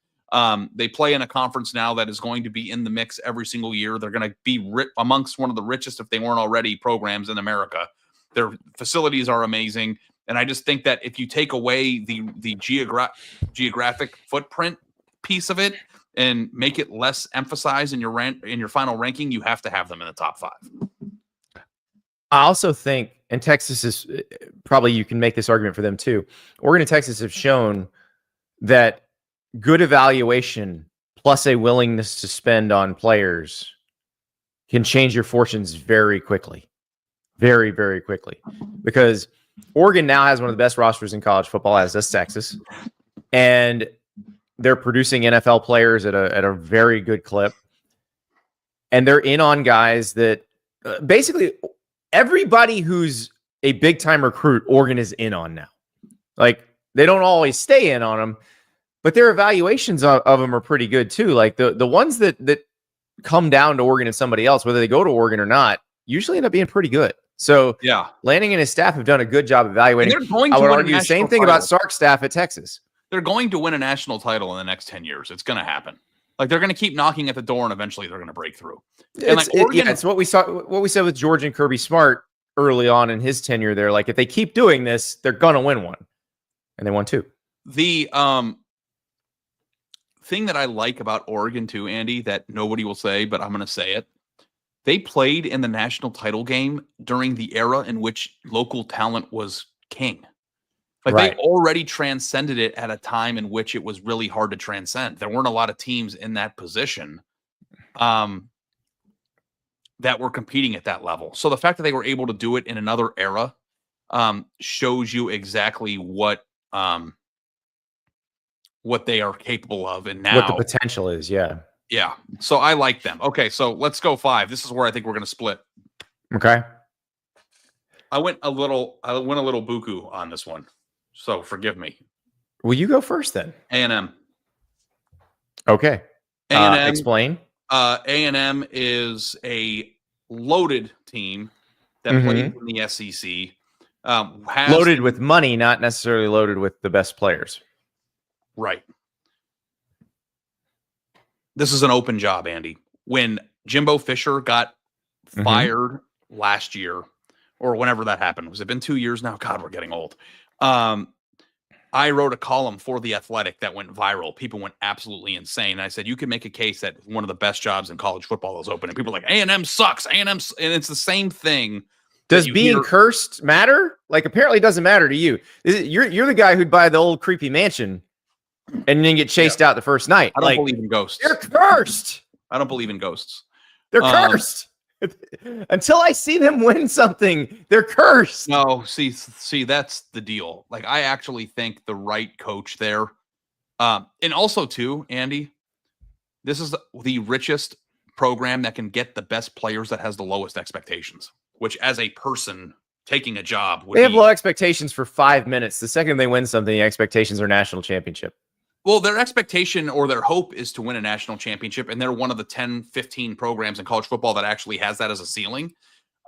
They play in a conference now that is going to be in the mix every single year. They're going to be amongst one of the richest, if they weren't already, programs in America. Their facilities are amazing. And I just think that if you take away the geographic footprint piece of it and make it less emphasized in your final ranking, you have to have them in the top 5. I also think, and Texas is probably, you can make this argument for them too. Oregon and Texas have shown that good evaluation plus a willingness to spend on players can change your fortunes very quickly. Very, very quickly. Because Oregon now has one of the best rosters in college football, as does Texas. And they're producing NFL players at a very good clip. And they're in on guys that basically everybody who's a big time recruit, Oregon is in on now. Like, they don't always stay in on them, but their evaluations of them are pretty good too. Like the ones that come down to Oregon and somebody else, whether they go to Oregon or not, usually end up being pretty good. So yeah, Lanning and his staff have done a good job evaluating. And they're going to I would win argue a the same national thing title. about Sark's staff at Texas. They're going to win a national title in the next 10 years. It's going to happen. Like, they're going to keep knocking at the door, and eventually they're going to break through. And It's what we said with George and Kirby Smart early on in his tenure there. Like, if they keep doing this, they're going to win one. And they won two. The thing that I like about Oregon too, Andy, that nobody will say, but I'm going to say it. They played in the national title game during the era in which local talent was king. Like, right. They already transcended it at a time in which it was really hard to transcend. There weren't a lot of teams in that position that were competing at that level. So the fact that they were able to do it in another era shows you exactly what they are capable of, and now what the potential is. Yeah. So I like them. Okay, so let's go 5. This is where I think we're going to split. Okay. I went a little buku on this one, so forgive me. Will you go first then? A&M. Okay. A&M. Explain. A&M is a loaded team that plays in the SEC. Loaded with money, not necessarily loaded with the best players. Right. This is an open job, Andy. When Jimbo Fisher got fired last year, or whenever that happened, was it been 2 years now? God, we're getting old. I wrote a column for The Athletic that went viral. People went absolutely insane. And I said, you can make a case that one of the best jobs in college football is open. And people are like, A&M sucks. And it's the same thing. Does being cursed matter? Like, apparently it doesn't matter to you. You're the guy who'd buy the old creepy mansion and then get chased out the first night. I don't believe in ghosts. You're cursed. I don't believe in ghosts. They're cursed. Until I see them win something, they're cursed. No, see, that's the deal. Like, I actually think the right coach there, and also too, Andy, this is the richest program that can get the best players that has the lowest expectations. Which, as a person taking a job, they have low expectations for 5 minutes. The second they win something, the expectations are national championship. Well, their expectation or their hope is to win a national championship, and they're one of the 10, 15 programs in college football that actually has that as a ceiling.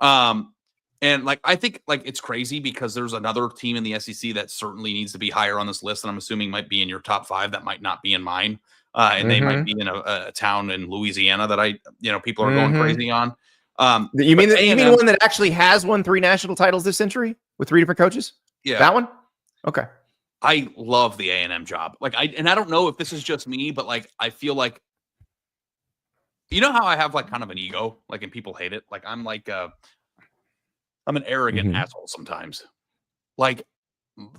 And like, I think like it's crazy because there's another team in the SEC that certainly needs to be higher on this list, and I'm assuming might be in your top 5. That might not be in mine, and they might be in a town in Louisiana that people are going crazy on. You mean one that actually has won 3 national titles this century with 3 different coaches? Yeah, that one. Okay. I love the A&M job. Like, I don't know if this is just me, but like, I feel like, you know how I have like kind of an ego, like, and people hate it. Like, I'm an arrogant asshole sometimes. Like,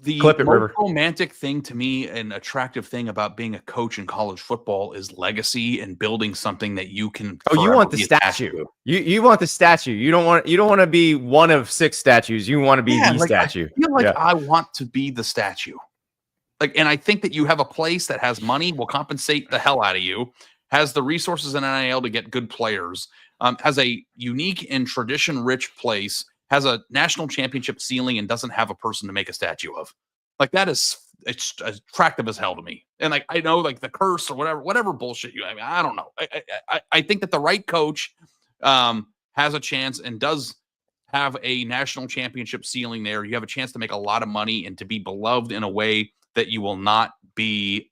the most romantic thing to me and attractive thing about being a coach in college football is legacy and building something that you can. Oh, you want the statue. You want the statue. You don't want to be one of 6 statues. You want to be the statue. I feel like I want to be the statue. Like, and I think that you have a place that has money, will compensate the hell out of you, has the resources in NIL to get good players, has a unique and tradition-rich place, has a national championship ceiling, and doesn't have a person to make a statue of. Like, it's attractive as hell to me. And like, I know like the curse or whatever bullshit I mean, I don't know. I think that the right coach has a chance and does have a national championship ceiling there. You have a chance to make a lot of money and to be beloved in a way that you will not be,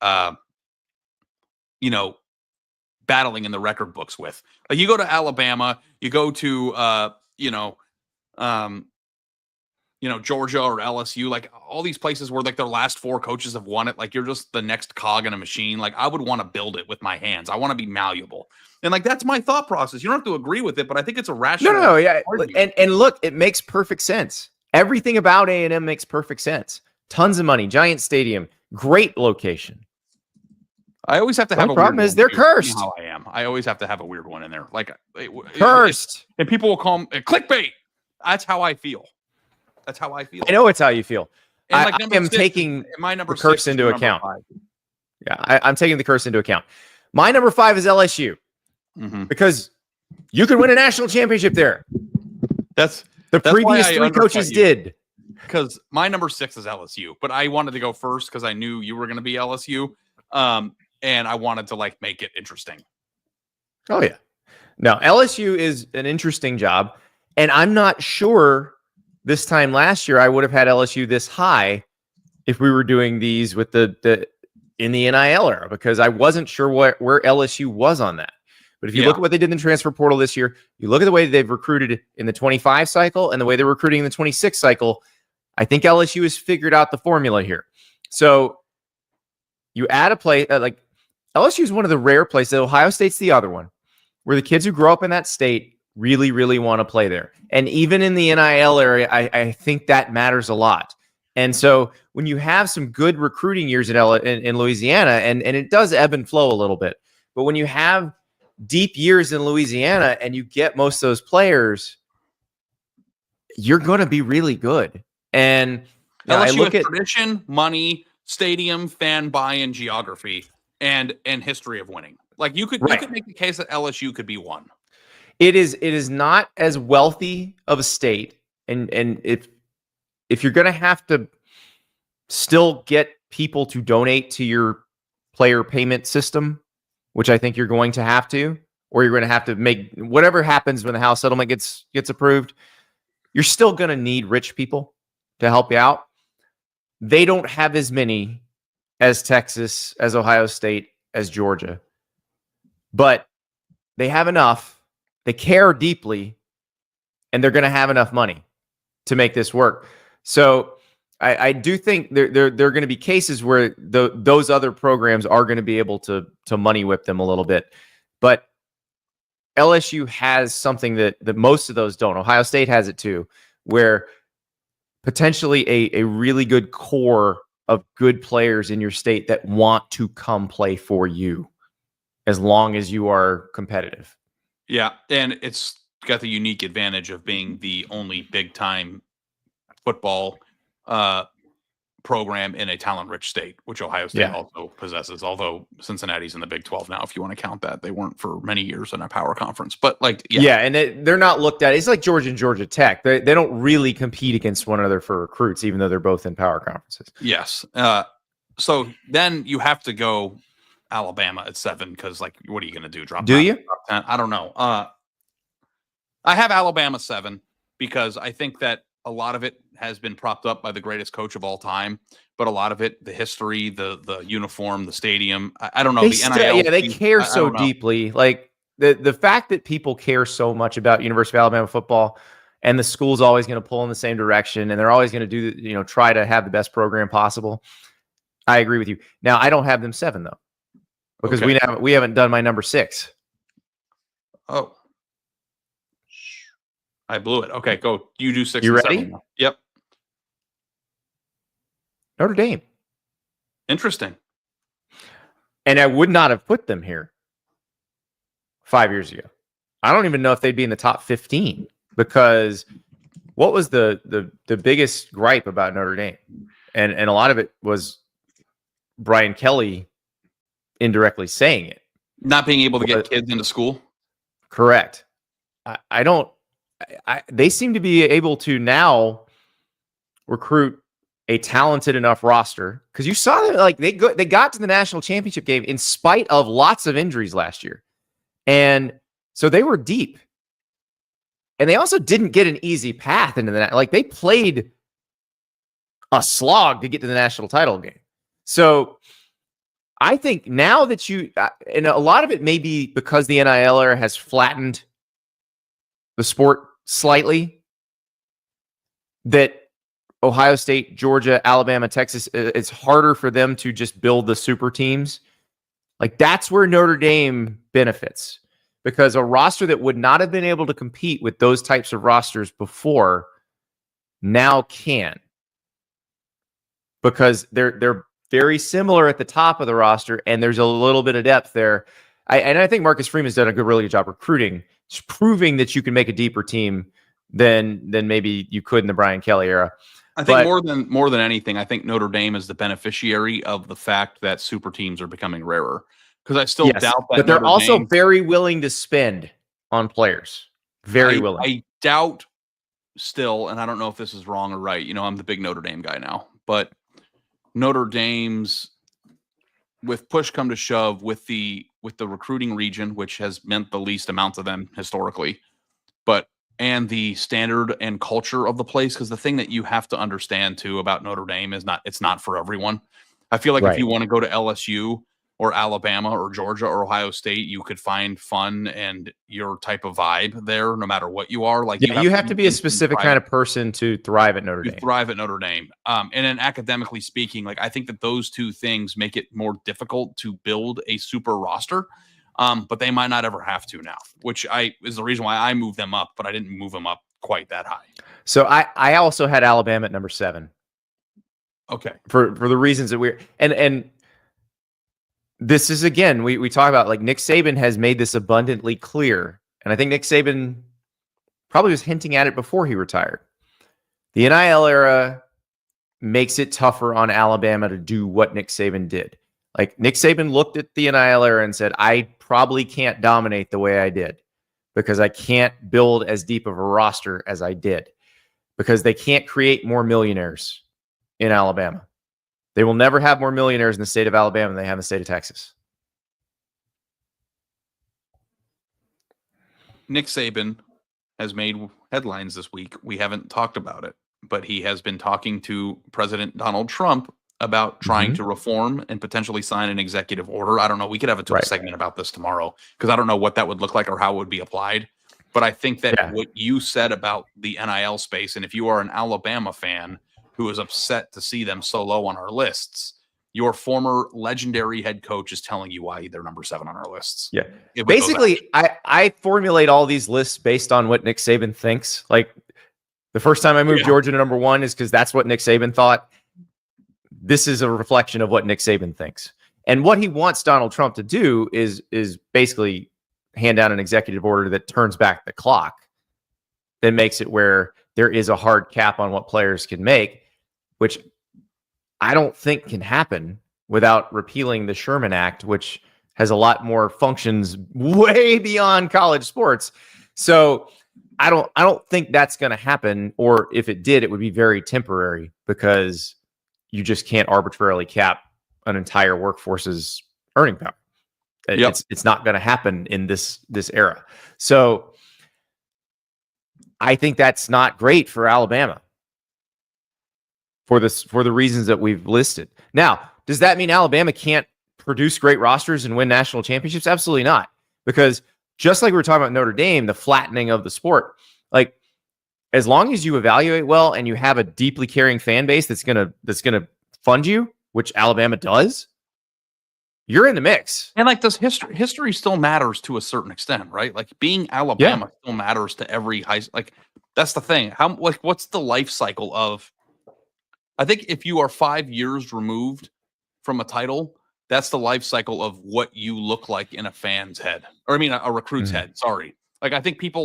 battling in the record books with. Like, you go to Alabama, you go to, Georgia or LSU, like all these places where like their last 4 coaches have won it. Like you're just the next cog in a machine. Like I would want to build it with my hands. I want to be malleable. And like, that's my thought process. You don't have to agree with it, but I think it's a rational. No. Yeah. And look, it makes perfect sense. Everything about A&M makes perfect sense. Tons of money, giant stadium, great location. I always have to have a problem weird is they're one, cursed. You know how I am. I always have to have a weird one in there. Like Cursed. And people will call them clickbait. That's how I feel. That's how I feel. I know it's how you feel. And like I am taking my number the curse 6 into account. 5. Yeah, I'm taking the curse into account. My number 5 is LSU because you could win a national championship there. That's previous 3 coaches did. Because my number 6 is LSU, but I wanted to go first because I knew you were going to be LSU, and I wanted to like make it interesting. Oh yeah, no, LSU is an interesting job, and I'm not sure this time last year I would have had LSU this high if we were doing these with the in the NIL era, because I wasn't sure where LSU was on that. But if you look at what they did in the transfer portal this year, you look at the way they've recruited in the 25 cycle and the way they're recruiting in the 26 cycle, I think LSU has figured out the formula here. So you add a play like LSU is one of the rare places. Ohio State's the other one where the kids who grow up in that state really, really want to play there. And even in the NIL area, I think that matters a lot. And so when you have some good recruiting years in Louisiana, and it does ebb and flow a little bit, but when you have deep years in Louisiana and you get most of those players, you're going to be really good. And LSU I look at tradition, money, stadium, fan buy-in, geography, and history of winning. Like you could make the case that LSU could be one. It is not as wealthy of a state, and if you're going to have to still get people to donate to your player payment system, which I think you're going to have to, or you're going to have to make whatever happens when the House settlement gets approved, you're still going to need rich people to help you out. They don't have as many as Texas, as Ohio State, as Georgia, but they have enough. They care deeply, and they're going to have enough money to make this work. So I do think there are going to be cases where those other programs are going to be able to money whip them a little bit. But LSU has something that most of those don't. Ohio State has it too, where potentially a really good core of good players in your state that want to come play for you as long as you are competitive. Yeah, and it's got the unique advantage of being the only big-time football program in a talent-rich state, which Ohio State also possesses, although Cincinnati's in the Big 12 now, if you want to count that. They weren't for many years in a power conference. But, and they're not looked at. It's like Georgia and Georgia Tech. They don't really compete against one another for recruits, even though they're both in power conferences. Yes. So then you have to go Alabama at 7 because, what are you going to do? Drop 10? I don't know. I have Alabama 7 because I think that a lot of it has been propped up by the greatest coach of all time, but a lot of it, the history, the uniform, the stadium, I don't know. The NIL. They care so deeply. Like the fact that people care so much about University of Alabama football, and the school's always going to pull in the same direction, and they're always going to do, try to have the best program possible. I agree with you. Now, I don't have them 7 though, because we haven't done my number 6. Oh, I blew it. Okay, go. You do 6. You and ready? 7. Yep. Notre Dame. Interesting. And I would not have put them here 5 years ago. I don't even know if they'd be in the top 15, because what was the biggest gripe about Notre Dame? And a lot of it was Brian Kelly indirectly saying it. Not being able to get kids into school? Correct. They seem to be able to now recruit a talented enough roster, because you saw that they got to the national championship game in spite of lots of injuries last year, and so they were deep, and they also didn't get an easy path into the they played a slog to get to the national title game. So I think now that and a lot of it may be because the NIL era has flattened the sport slightly, that Ohio State, Georgia, Alabama, Texas, it's harder for them to just build the super teams. Like that's where Notre Dame benefits, because a roster that would not have been able to compete with those types of rosters before now can, because they're very similar at the top of the roster, and there's a little bit of depth there. I think Marcus Freeman's done a really good job recruiting, just proving that you can make a deeper team than maybe you could in the Brian Kelly era. I think more than anything, I think Notre Dame is the beneficiary of the fact that super teams are becoming rarer. Because I still doubt that. But they're also very willing to spend on players. Very willing. I doubt still, and I don't know if this is wrong or right. I'm the big Notre Dame guy now, but Notre Dame's, with push come to shove, with the recruiting region, which has meant the least amount of them historically, and the standard and culture of the place. Because the thing that you have to understand too about Notre Dame is it's not for everyone. I feel like if you want to go to LSU or Alabama or Georgia or Ohio State, you could find fun and your type of vibe there, no matter what you are. Like you have to be a specific kind of person to thrive at Notre Dame. Thrive at Notre Dame. And then academically speaking, like I think that those two things make it more difficult to build a super roster. But they might not ever have to now, which is the reason why I moved them up, but I didn't move them up quite that high. So I also had Alabama at number 7. Okay. For the reasons that and this is, again, we talk about, like, Nick Saban has made this abundantly clear. And I think Nick Saban probably was hinting at it before he retired. The NIL era makes it tougher on Alabama to do what Nick Saban did. Like, Nick Saban looked at the NIL era and said, I probably can't dominate the way I did, because I can't build as deep of a roster as I did, because they can't create more millionaires in Alabama. They will never have more millionaires in the state of Alabama than they have in the state of Texas. Nick Saban has made headlines this week. We haven't talked about it, but he has been talking to President Donald Trump about trying to reform and potentially sign an executive order. I don't know. We could have a segment about this tomorrow, because I don't know what that would look like or how it would be applied. But I think that what you said about the NIL space, and if you are an Alabama fan who is upset to see them so low on our lists, your former legendary head coach is telling you why they're number 7 on our lists. Yeah. Basically, I formulate all these lists based on what Nick Saban thinks. Like, the first time I moved Georgia to number 1 is because that's what Nick Saban thought. This is a reflection of what Nick Saban thinks. And what he wants Donald Trump to do is basically hand down an executive order that turns back the clock, that makes it where there is a hard cap on what players can make, which I don't think can happen without repealing the Sherman Act, which has a lot more functions way beyond college sports. So I don't think that's going to happen, or if it did, it would be very temporary, because you just can't arbitrarily cap an entire workforce's earning power. It's not going to happen in this era. So I think that's not great for Alabama for the reasons that we've listed. Now, does that mean Alabama can't produce great rosters and win national championships? Absolutely not. Because just like we were talking about Notre Dame, the flattening of the sport, like, as long as you evaluate well and you have a deeply caring fan base that's gonna fund you, which Alabama does, you're in the mix. And like, does history still matters to a certain extent, right? Like, being Alabama still matters to every like, that's the thing. What's the life cycle of? I think if you are 5 years removed from a title, that's the life cycle of what you look like in a fan's head, or I mean, a recruit's head. Sorry. Like, I think people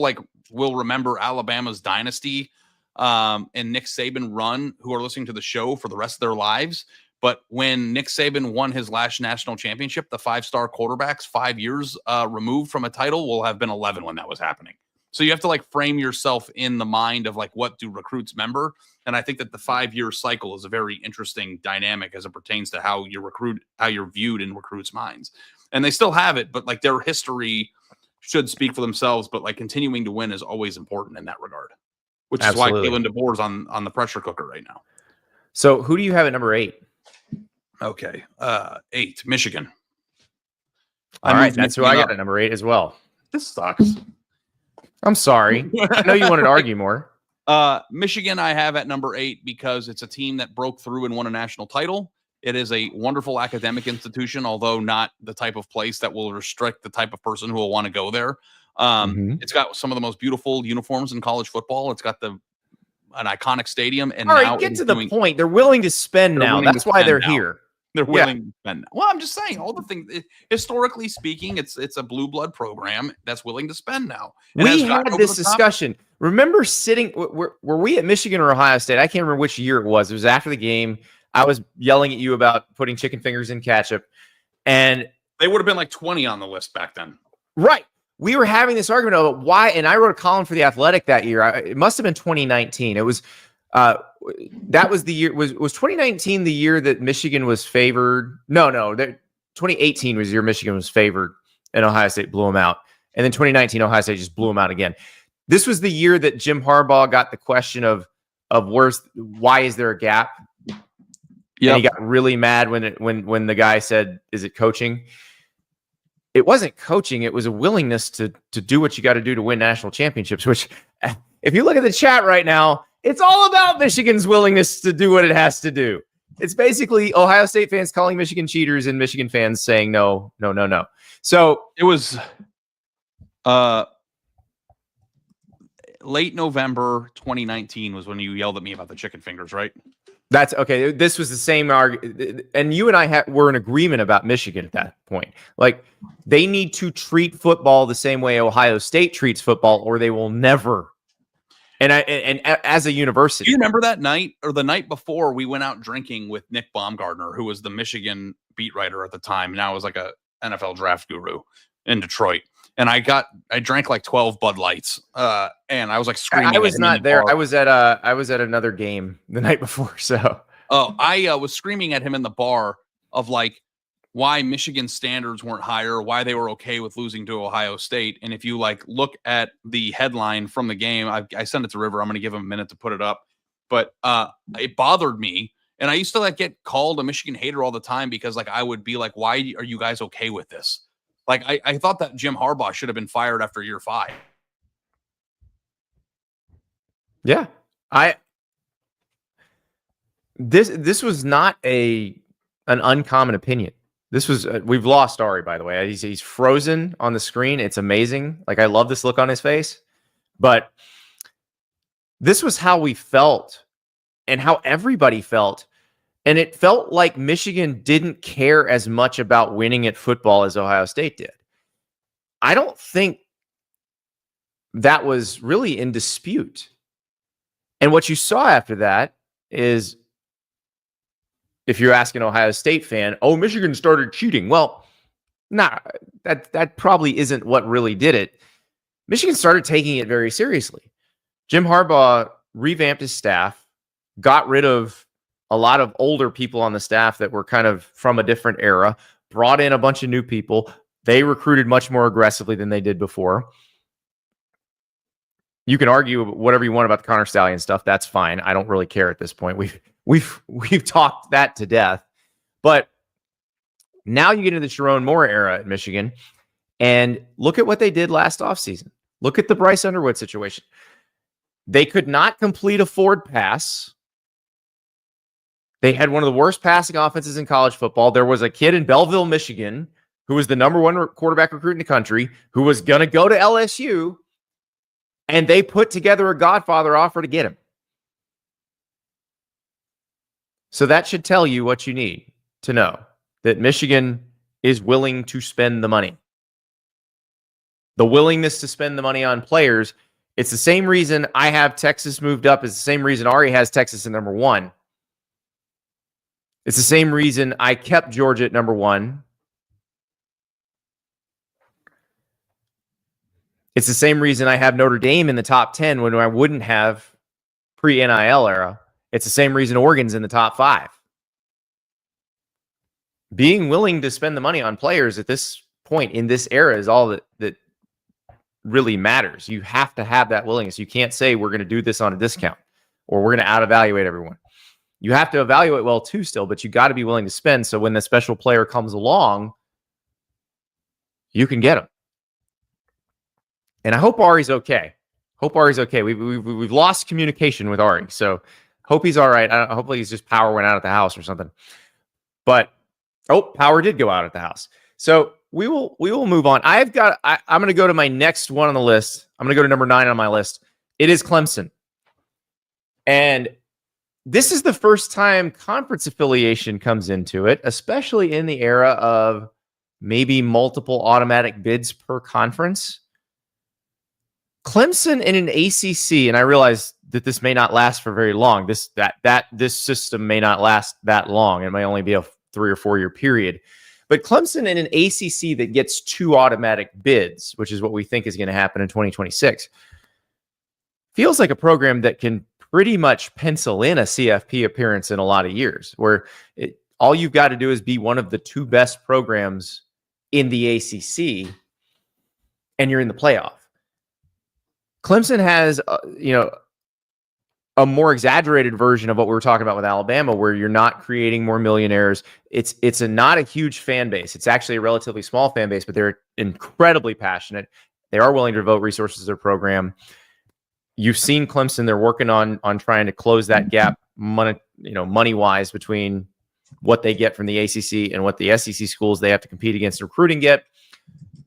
will remember Alabama's dynasty and Nick Saban run, who are listening to the show for the rest of their lives. But when Nick Saban won his last national championship, the 5-star quarterbacks 5 years removed from a title will have been 11 when that was happening. So you have to frame yourself in the mind of what do recruits remember. And I think that the 5-year cycle is a very interesting dynamic as it pertains to how you're viewed in recruits' minds. And they still have it, but their history should speak for themselves, but continuing to win is always important in that regard, which is why Kalen DeBoer's on the pressure cooker right now. So who do you have at number 8? Okay. 8, Michigan. All right. That's who I got at number 8 as well. This sucks. I'm sorry. I know you wanted to argue more. Michigan I have at number 8 because it's a team that broke through and won a national title. It is a wonderful academic institution, although not the type of place that will restrict the type of person who will want to go there. It's got some of the most beautiful uniforms in college football. It's got an iconic stadium. And all now right, get to the point. They're willing to spend now. That's why they're here. They're willing to spend. Well, I'm just saying, all the things, historically speaking, it's a blue blood program that's willing to spend now. And we had this discussion. Remember sitting, were we at Michigan or Ohio State? I can't remember which year it was. It was after the game. I was yelling at you about putting chicken fingers in ketchup. And they would have been like 20 on the list back then. Right. We were having this argument about why, and I wrote a column for The Athletic that year. It must have been 2019. It was that was the year. Was 2019 the year that Michigan was favored? No. 2018 was the year Michigan was favored, and Ohio State blew them out. And then 2019, Ohio State just blew them out again. This was the year that Jim Harbaugh got the question of why is there a gap? Yeah, he got really mad when the guy said, "Is it coaching?" It wasn't coaching. It was a willingness to do what you got to do to win national championships. Which, if you look at the chat right now, it's all about Michigan's willingness to do what it has to do. It's basically Ohio State fans calling Michigan cheaters and Michigan fans saying no. So it was late November 2019 was when you yelled at me about the chicken fingers, right? That's okay. This was the same argument, and you and I were in agreement about Michigan at that point. Like, they need to treat football the same way Ohio State treats football, or they will never. And as a university, do you remember that night or the night before we went out drinking with Nick Baumgardner, who was the Michigan beat writer at the time, now was like a NFL draft guru in Detroit. And I drank like 12 Bud Lights, and I was like screaming. I was not there. I was at another game the night before. So, I was screaming at him in the bar of like why Michigan standards weren't higher, why they were okay with losing to Ohio State. And if you like look at the headline from the game, I sent it to River. I'm going to give him a minute to put it up, but it bothered me. And I used to like get called a Michigan hater all the time because like I would be like, why are you guys okay with this? Like, I thought that Jim Harbaugh should have been fired after year 5. Yeah. This was not an uncommon opinion. This was, we've lost Ari, by the way. He's frozen on the screen. It's amazing. Like, I love this look on his face. But this was how we felt and how everybody felt. And it felt like Michigan didn't care as much about winning at football as Ohio State did. I don't think that was really in dispute. And what you saw after that is, if you're asking an Ohio State fan, oh, Michigan started cheating. Well, nah, that probably isn't what really did it. Michigan started taking it very seriously. Jim Harbaugh revamped his staff, got rid of a lot of older people on the staff that were kind of from a different era, brought in a bunch of new people. They recruited much more aggressively than they did before. You can argue whatever you want about the Connor Stallion stuff. That's fine. I don't really care at this point. We've talked that to death. But now you get into the Sharon Moore era at Michigan, and look at what they did last offseason. Look at the Bryce Underwood situation. They could not complete a forward pass. They had one of the worst passing offenses in college football. There was a kid in Belleville, Michigan, who was the number 1 quarterback recruit in the country, who was going to go to LSU, and they put together a Godfather offer to get him. So that should tell you what you need to know, that Michigan is willing to spend the money. The willingness to spend the money on players, it's the same reason I have Texas moved up. It's the same reason Ari has Texas at number 1. It's the same reason I kept Georgia at number 1. It's the same reason I have Notre Dame in the top 10 when I wouldn't have pre-NIL era. It's the same reason Oregon's in the top 5. Being willing to spend the money on players at this point in this era is all that really matters. You have to have that willingness. You can't say we're going to do this on a discount or we're going to out-evaluate everyone. You have to evaluate well too still, but you got to be willing to spend so when the special player comes along, you can get him. And I hope Ari's okay. Hope Ari's okay. We've lost communication with Ari, so hope he's all right. Hopefully he's just power went out at the house or something. But power did go out at the house. So we will move on. I'm going to go to my next one on the list. I'm going to go to number 9 on my list. It is Clemson. And this is the first time conference affiliation comes into it, especially in the era of maybe multiple automatic bids per conference. Clemson in an ACC, and I realize that this may not last for very long. This system may not last that long. It may only be a 3 or 4 year period. But Clemson in an ACC that gets 2 automatic bids, which is what we think is going to happen in 2026, feels like a program that can pretty much pencil in a CFP appearance in a lot of years, where all you've got to do is be one of the 2 best programs in the ACC, and you're in the playoff. Clemson has, a more exaggerated version of what we were talking about with Alabama, where you're not creating more millionaires. It's not a huge fan base. It's actually a relatively small fan base, but they're incredibly passionate. They are willing to devote resources to their program. You've seen Clemson; they're working on trying to close that gap, money wise, between what they get from the ACC and what the SEC schools they have to compete against recruiting get.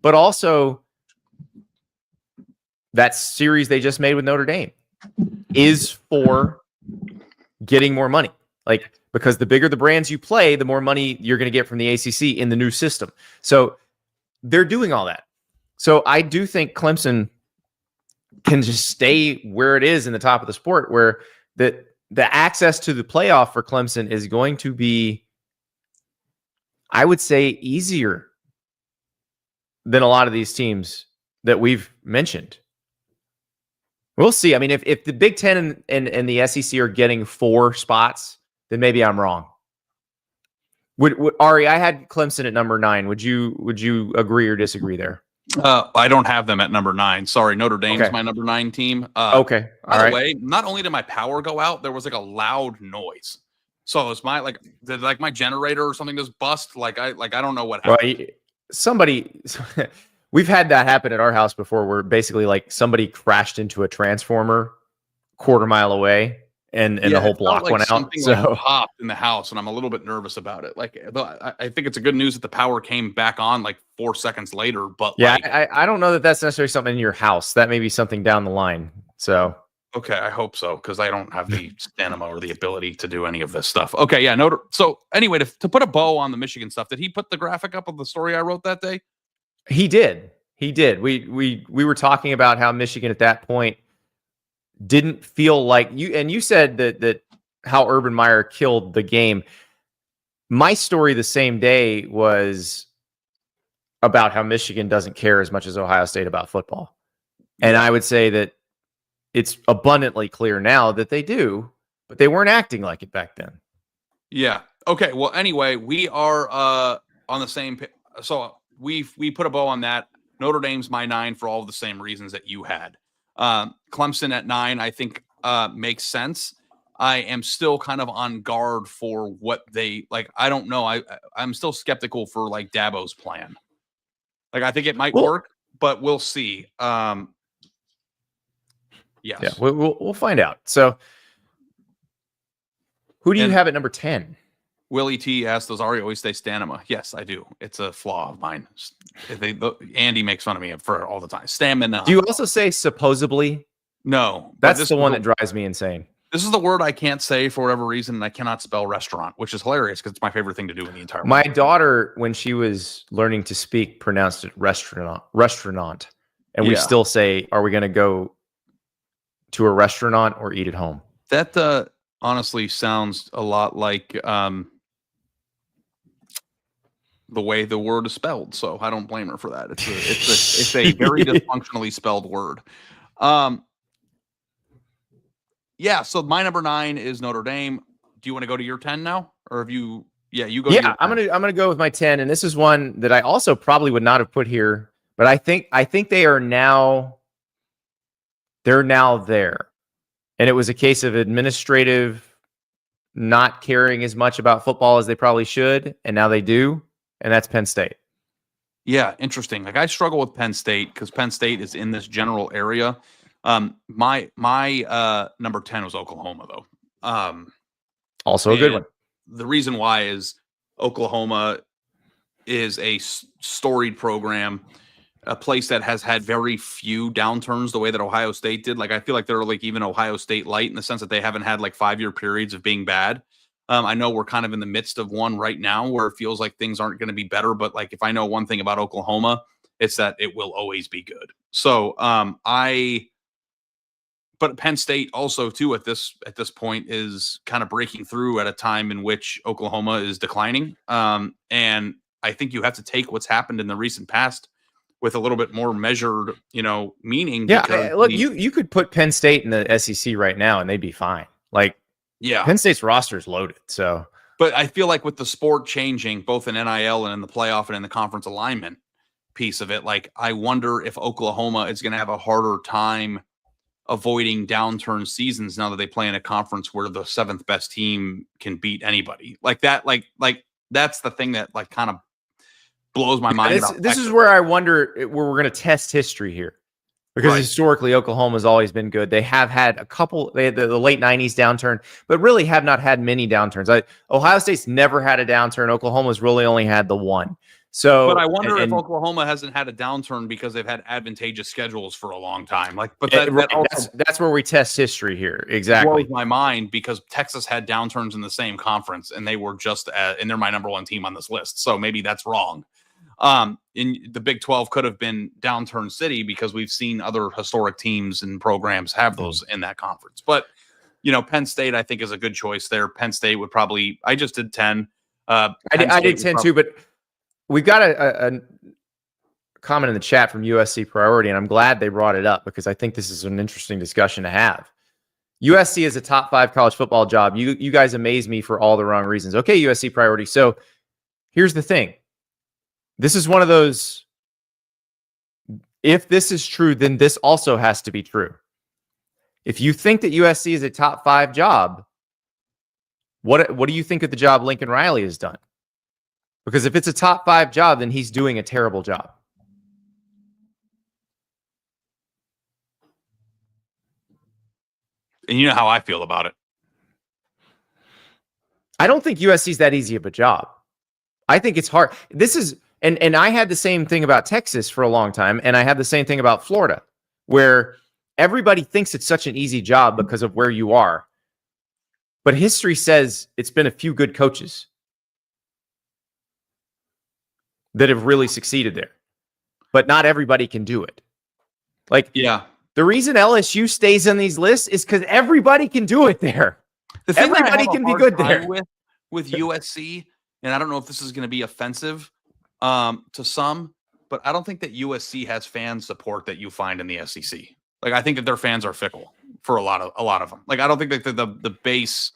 But also, that series they just made with Notre Dame is for getting more money. Because the bigger the brands you play, the more money you're going to get from the ACC in the new system. So they're doing all that. So I do think Clemson can just stay where it is in the top of the sport, where the access to the playoff for Clemson is going to be, I would say, easier than a lot of these teams that we've mentioned. We'll see. I mean, if the Big Ten and the SEC are getting 4 spots, then maybe I'm wrong. Would Ari, I had Clemson at number 9. Would you agree or disagree there? I don't have them at number 9. Sorry, Notre Dame's my number 9 team. Okay. By the way, not only did my power go out, there was a loud noise. So it was did my generator or something just bust? I don't know what happened. Well, we've had that happen at our house before, where basically somebody crashed into a transformer quarter mile away, and the whole block went out. So popped in the house, and I'm a little bit nervous about it. I think it's a good news that the power came back on 4 seconds later. But I don't know that that's necessarily something in your house. That may be something down the line. So okay, I hope so, because I don't have the stamina or the ability to do any of this stuff. Okay, yeah, so anyway, to put a bow on the Michigan stuff, did he put the graphic up of the story I wrote that day? He did. We were talking about how Michigan at that point didn't feel like you, and you said that how Urban Meyer killed the game. My story the same day was about how Michigan doesn't care as much as Ohio State about football. And I would say that it's abundantly clear now that they do, but they weren't acting like it back then. Yeah. Okay. Well, anyway, we are on the same. So we put a bow on that. Notre Dame's my 9 for all of the same reasons that you had. Clemson at 9, I think makes sense. I am still kind of on guard for what they I don't know. I'm still skeptical for Dabo's plan. I think it might work, but we'll see. Yes. Yeah, we'll find out. So who do you have at number 10? Willie T asked, does Ari always say stamina? Yes, I do. It's a flaw of mine. Andy makes fun of me for all the time. Stamina. Do you also say supposedly? No. That's the one that drives me insane. This is the word I can't say for whatever reason, and I cannot spell restaurant, which is hilarious because it's my favorite thing to do in the entire world. My daughter, when she was learning to speak, pronounced it restaurant. And we still say, are we going to go to a restaurant or eat at home? That honestly sounds a lot like the way the word is spelled, so I don't blame her for that. It's a very dysfunctionally spelled word. Yeah. So my number 9 is Notre Dame. Do you want to go to your 10 now, or have you? Yeah, you go. Yeah, I'm gonna go with my 10, and this is one that I also probably would not have put here, but I think they are now. They're now there, and it was a case of administrative not caring as much about football as they probably should, and now they do. And that's Penn State. Yeah, interesting. I struggle with Penn State because Penn State is in this general area My number 10 was Oklahoma, though. Also a good one. The reason why is Oklahoma is a storied program, a place that has had very few downturns the way that Ohio State did. Like, I feel like they're like even Ohio State light in the sense that they haven't had like 5-year periods of being bad. I know we're kind of in the midst of one right now where it feels like things aren't going to be better. But like, if I know one thing about Oklahoma, it's that it will always be good. So but Penn State also too at this point is kind of breaking through at a time in which Oklahoma is declining. And I think you have to take what's happened in the recent past with a little bit more measured, meaning. Yeah, look, you could put Penn State in the SEC right now and they'd be fine. Like, yeah, Penn State's roster is loaded. So, but I feel like with the sport changing, both in NIL and in the playoff and in the conference alignment piece of it, like I wonder if Oklahoma is going to have a harder time avoiding downturn seasons now that they play in a conference where the 7th best team can beat anybody like that. Like that's the thing that like kind of blows my mind. This is where I wonder where we're going to test history here, because historically Oklahoma has always been good. They have had a couple. They had the late 90s downturn, but really have not had many downturns. Ohio State's never had a downturn. Oklahoma's really only had the one. So, but I wonder if Oklahoma hasn't had a downturn because they've had advantageous schedules for a long time. Like, but that's where we test history here. Exactly. Blows my mind because Texas had downturns in the same conference, and they were just and they're my number 1 team on this list. So maybe that's wrong. In the Big 12 could have been downturn city because we've seen other historic teams and programs have those in that conference. But Penn State I think is a good choice there. Penn State would probably. I just did 10. I did 10 too, but. We've got a comment in the chat from USC Priority, and I'm glad they brought it up because I think this is an interesting discussion to have. USC is a top 5 college football job. You guys amaze me for all the wrong reasons. Okay, USC Priority. So here's the thing. This is one of those, if this is true, then this also has to be true. If you think that USC is a top 5 job, what do you think of the job Lincoln Riley has done? Because if it's a top 5 job, then he's doing a terrible job. And you know how I feel about it. I don't think USC is that easy of a job. I think it's hard. This is, and I had the same thing about Texas for a long time, and I had the same thing about Florida, where everybody thinks it's such an easy job because of where you are. But history says it's been a few good coaches that have really succeeded there. But not everybody can do it. Like, yeah, the reason LSU stays on these lists is because everybody can do it there. Everybody can be good there. With USC, and I don't know if this is going to be offensive to some, but I don't think that USC has fan support that you find in the SEC. Like, I think that their fans are fickle for a lot of them. Like, I don't think that the base.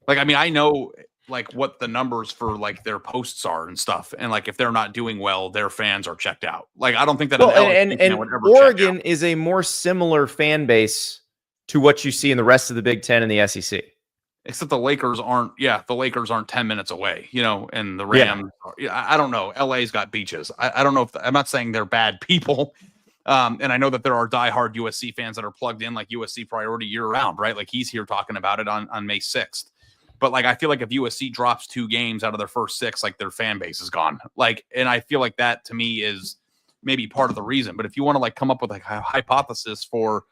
Like, I mean, I know like what the numbers for like their posts are and stuff, and like if they're not doing well, their fans are checked out. Like, I don't think that and Oregon is a more similar fan base to what you see in the rest of the Big Ten and the SEC. Except the Lakers aren't. Yeah, the Lakers aren't 10 minutes away. And the Rams. Yeah. I don't know. LA's got beaches. I don't know if I'm not saying they're bad people. And I know that there are diehard USC fans that are plugged in, like USC Priority year round, right? Like he's here talking about it on May 6th. But like, I feel like if USC drops 2 games out of their first 6, like their fan base is gone. Like, and I feel like that to me is maybe part of the reason. But if you want to like come up with like a hypothesis for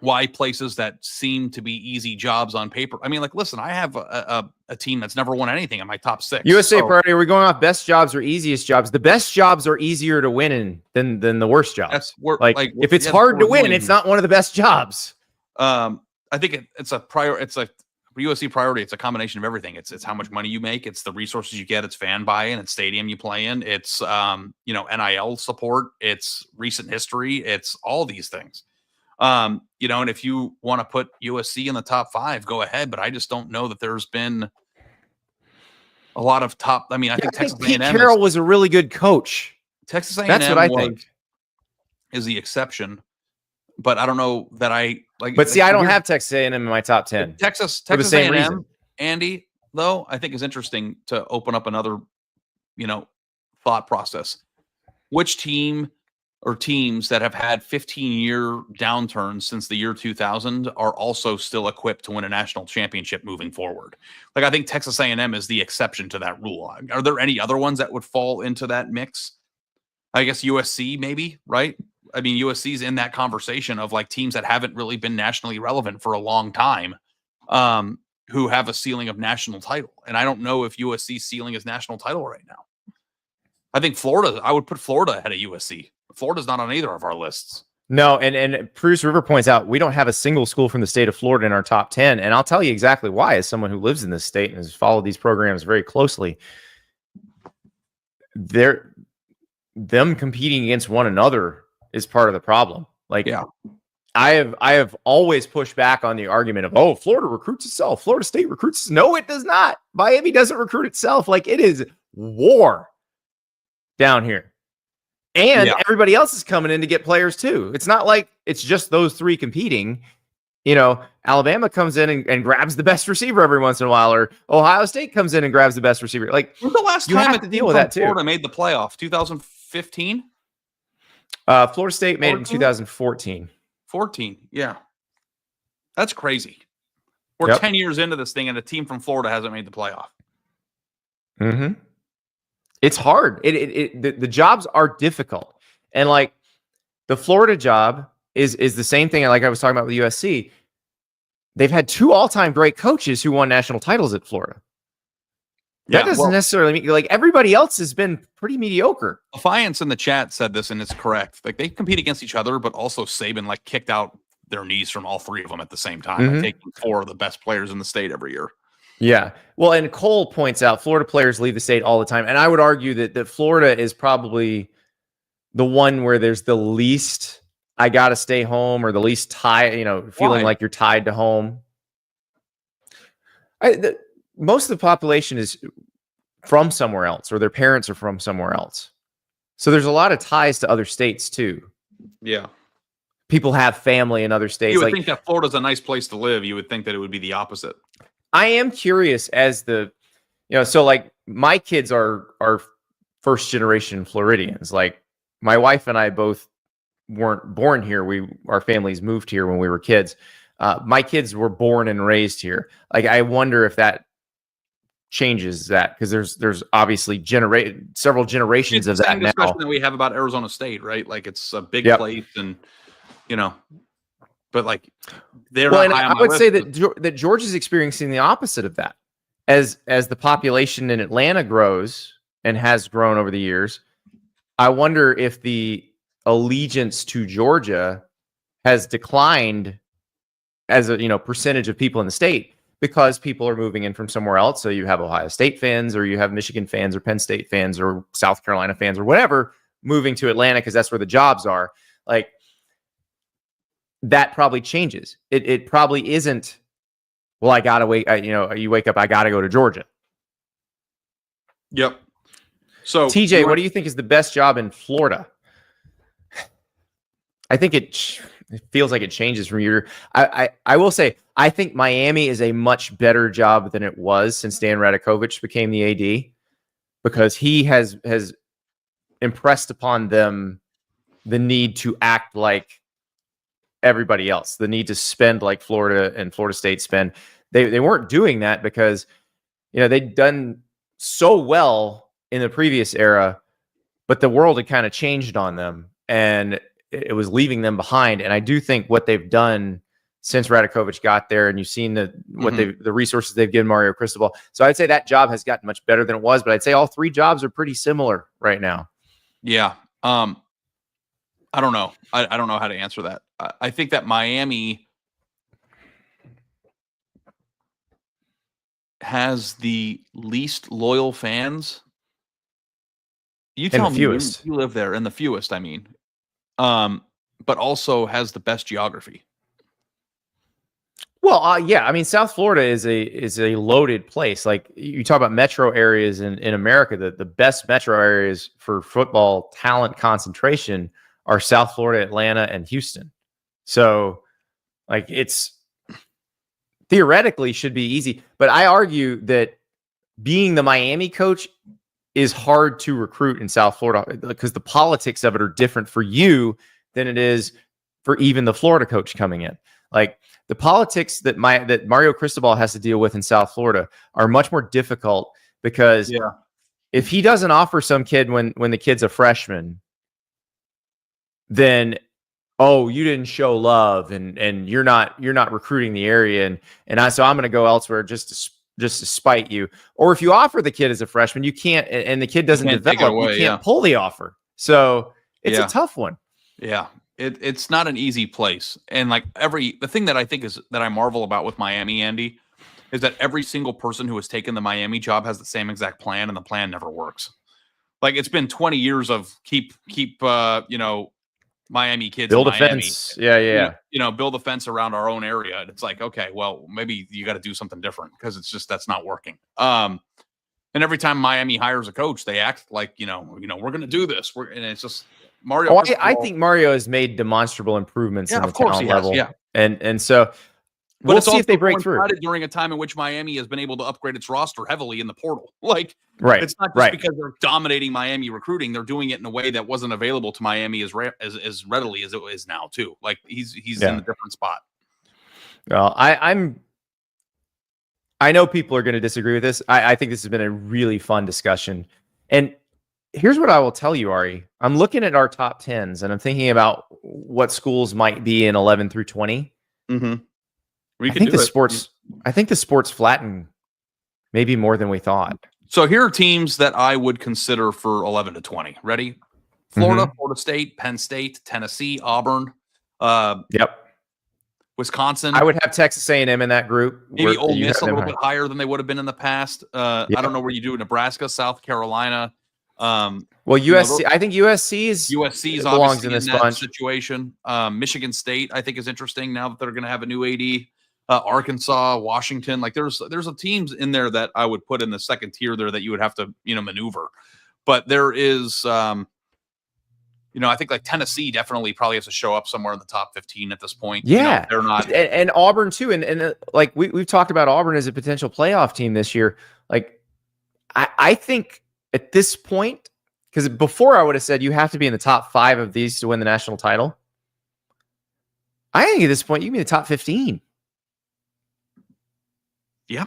why places that seem to be easy jobs on paper, I mean, like, listen, I have a team that's never won anything in my top 6. USA Priority, are we going off best jobs or easiest jobs? The best jobs are easier to win in than the worst jobs. If it's hard to win, it's not one of the best jobs. I think it's a USC Priority. It's a combination of everything. It's how much money you make. It's the resources you get. It's fan buy-in. It's stadium you play in. It's NIL support. It's recent history. It's all these things. And if you want to put USC in the top 5, go ahead. But I just don't know that there's been a lot of top. I mean, I think Texas Pete A&M Carroll was a really good coach. Texas A&M, that's what I think, is the exception. But I don't know that I like. But see, I don't have Texas A&M in my top 10. Texas A&M, reason. Andy, though, I think is interesting to open up another, thought process. Which team or teams that have had 15-year downturns since the year 2000 are also still equipped to win a national championship moving forward. Like I think Texas A&M is the exception to that rule. Are there any other ones that would fall into that mix? I guess USC maybe, right? I mean, USC's in that conversation of like teams that haven't really been nationally relevant for a long time, who have a ceiling of national title. And I don't know if USC's ceiling is national title right now. I think Florida, I would put Florida ahead of USC. Florida's not on either of our lists. No, and Bruce River points out we don't have a single school from the state of Florida in our top 10. And I'll tell you exactly why, as someone who lives in this state and has followed these programs very closely. Them competing against one another is part of the problem. Like, yeah. I have always pushed back on the argument of, oh, Florida recruits itself. Florida State recruits. No, it does not. Miami doesn't recruit itself. Like, it is war down here. And everybody else is coming in to get players too. It's not like it's just those three competing. You know, Alabama comes in and grabs the best receiver every once in a while, or Ohio State comes in and grabs the best receiver. Like, when's the last you time have to deal with that too. Florida made the playoff? 2015? Florida State made it in 2014. 14, yeah. That's crazy. We're 10 years into this thing, and a team from Florida hasn't made the playoff. Mm-hmm. It's hard. The jobs are difficult. And like the Florida job is the same thing like I was talking about with USC. They've had two all-time great coaches who won national titles at Florida. That doesn't necessarily mean like everybody else has been pretty mediocre. Defiance in the chat said this, and it's correct. Like they compete against each other, but also Saban like kicked out their knees from all three of them at the same time, like taking four of the best players in the state every year. Yeah. Well, and Cole points out Florida players leave the state all the time. And I would argue that Florida is probably the one where there's the least I got to stay home or the least tie, feeling like you're tied to home. Most of the population is from somewhere else or their parents are from somewhere else. So there's a lot of ties to other states too. Yeah. People have family in other states. You would think that Florida's a nice place to live. You would think that it would be the opposite. I am curious as so like my kids are first generation Floridians. Like my wife and I both weren't born here. Our families moved here when we were kids. My kids were born and raised here. Like I wonder if that changes that because there's obviously several generations of that now. Discussion that we have about Arizona State, right? Like it's a big place, and but like they're not high on my list. I would say that Georgia's experiencing the opposite of that. As the population in Atlanta grows and has grown over the years, I wonder if the allegiance to Georgia has declined as a percentage of people in the state because people are moving in from somewhere else. So you have Ohio State fans, or you have Michigan fans, or Penn State fans, or South Carolina fans, or whatever, moving to Atlanta because that's where the jobs are. Like that probably changes. It probably isn't. Well, I gotta wait. You wake up. I gotta go to Georgia. Yep. So TJ, what do you think is the best job in Florida? I think it feels like it changes from year. I will say I think Miami is a much better job than it was since Dan Radakovich became the AD, because he has impressed upon them the need to act like everybody else, the need to spend like Florida and Florida State spend. They weren't doing that because they'd done so well in the previous era, but the world had kind of changed on them and it was leaving them behind. And I do think what they've done since Radakovich got there, and you've seen the resources they've given Mario Cristobal. So I'd say that job has gotten much better than it was, but I'd say all three jobs are pretty similar right now. Yeah. I don't know. I don't know how to answer that. I think that Miami has the least loyal fans. You tell me, you live there, and the fewest, I mean. But also has the best geography. Well, yeah. I mean, South Florida is a loaded place. Like you talk about metro areas in America, the best metro areas for football talent concentration are South Florida, Atlanta, and Houston. So like it's theoretically should be easy, but I argue that being the Miami coach is hard to recruit in South Florida because the politics of it are different for you than it is for even the Florida coach coming in. Like the politics that Mario Cristobal has to deal with in South Florida are much more difficult because if he doesn't offer some kid when the kid's a freshman, then you didn't show love and you're not recruiting the area so I'm going to go elsewhere just to spite you. Or if you offer the kid as a freshman, you can't, and the kid doesn't develop, you can't pull the offer. So it's a tough one. Yeah. It's not an easy place. And like the thing that I think is that I marvel about with Miami, Andy, is that every single person who has taken the Miami job has the same exact plan, and the plan never works. Like it's been 20 years of keep Miami kids build in a Miami. fence. Yeah. Build a fence around our own area. And it's like, okay, well, maybe you got to do something different because it's just that's not working. And every time Miami hires a coach, they act like, we're going to do this. And it's just Mario. I think Mario has made demonstrable improvements in the talent level. Yeah. And so we'll see if they break through during a time in which Miami has been able to upgrade its roster heavily in the portal. Like, it's not just because they're dominating Miami recruiting; they're doing it in a way that wasn't available to Miami as readily as it is now too. Like he's in a different spot. Well, I know people are going to disagree with this. I think this has been a really fun discussion. And here's what I will tell you, Ari. I'm looking at our top 10s and I'm thinking about what schools might be in 11 through 20. Mm-hmm. I think the sports flatten maybe more than we thought. So here are teams that I would consider for 11 to 20. Ready? Florida, Florida State, Penn State, Tennessee, Auburn. Wisconsin. I would have Texas A&M in that group. Maybe Ole Miss a little bit higher than they would have been in the past. I don't know where you do Nebraska, South Carolina. USC. I think USC belongs in this bunch. Situation. Michigan State, I think, is interesting now that they're going to have a new AD. Arkansas, Washington. Like there's a teams in there that I would put in the second tier there that you would have to maneuver. But there is. I think like Tennessee definitely probably has to show up somewhere in the top 15 at this point. Yeah, they're not, and Auburn too. And like we've talked about Auburn as a potential playoff team this year. Like I think at this point, because before I would have said you have to be in the top 5 of these to win the national title. I think at this point you can be in the top 15. Yeah.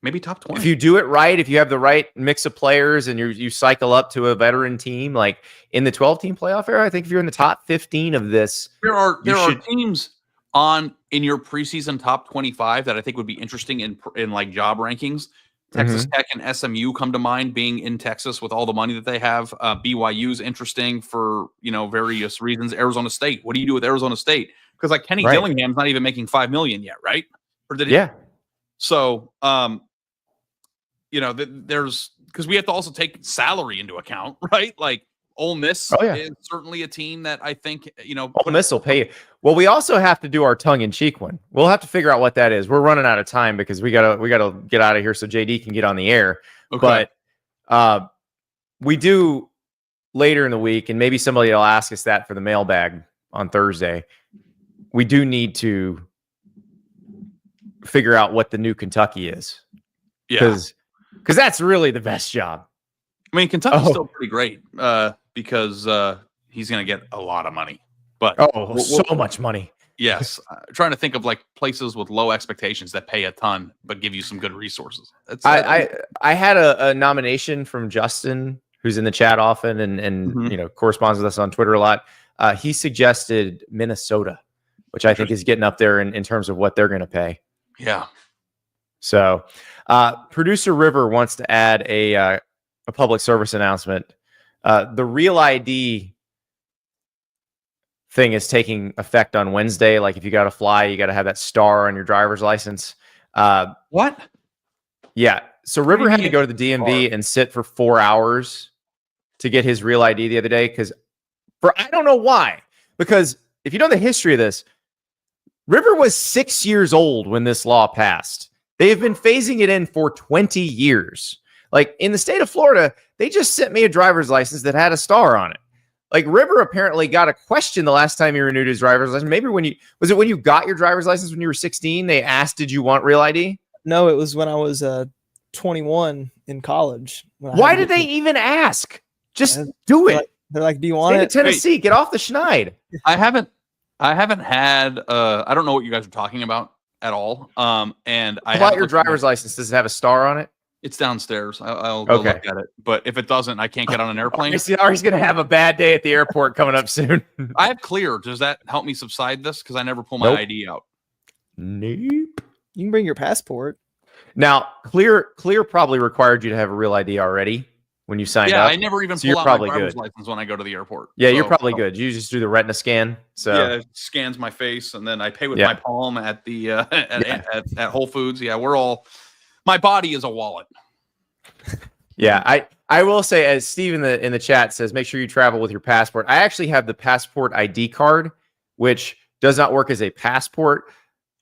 Maybe top 20. If you do it right, if you have the right mix of players and you cycle up to a veteran team, like in the 12-team playoff era, I think if you're in the top 15 of this, there are teams in your preseason top 25 that I think would be interesting in like job rankings. Texas Tech and SMU come to mind, being in Texas with all the money that they have. BYU's interesting for various reasons. Arizona State. What do you do with Arizona State? Because like Kenny Dillingham's not even making $5 million yet, right? Or did he? Yeah. So, there's because we have to also take salary into account, right? Like Ole Miss is certainly a team that I think, Ole Miss will pay you. Well, we also have to do our tongue-in-cheek one. We'll have to figure out what that is. We're running out of time because we gotta get out of here so JD can get on the air. Okay. But we do later in the week, and maybe somebody will ask us that for the mailbag on Thursday. We do need to figure out what the new Kentucky is. Yeah. Because that's really the best job. I mean, Kentucky's still pretty great because he's going to get a lot of money. But so much money. Yes. Trying to think of like places with low expectations that pay a ton but give you some good resources. I had a nomination from Justin, who's in the chat often and corresponds with us on Twitter a lot. He suggested Minnesota, which I think is getting up there in terms of what they're going to pay. Yeah. So producer River wants to add a public service announcement. The Real ID thing is taking effect on Wednesday. Like if you got to fly, you got to have that star on your driver's license. What? Yeah. So River had to go to the DMV and sit for 4 hours to get his Real ID the other day. I don't know why, because if you know the history of this, River was 6 years old when this law passed. They have been phasing it in for 20 years. Like in the state of Florida, they just sent me a driver's license that had a star on it. Like River apparently got a question the last time he renewed his driver's license. Maybe when you got your driver's license when you were 16, they asked, did you want Real ID? No, it was when I was 21 in college. Why did they even ask? Just do it. They're like, do you want Stay it? to Tennessee. Get off the schneid. I haven't had. I don't know what you guys are talking about at all. And I How about your driver's license? Does it have a star on it? It's downstairs. I'll go look at it. But if it doesn't, I can't get on an airplane. He's going to have a bad day at the airport coming up soon. I have Clear. Does that help me subside this? Because I never pull my ID out. Nope. You can bring your passport. Now, Clear probably required you to have a real ID already when you signed up. Yeah, I never even pull out my driver's good. license when I go to the airport. Yeah, you're probably good. You just do the retina scan. So yeah, it scans my face, and then I pay with my palm at the at Whole Foods. Yeah, my body is a wallet. Yeah, I will say, as Steve in the chat says, make sure you travel with your passport. I actually have the passport ID card, which does not work as a passport,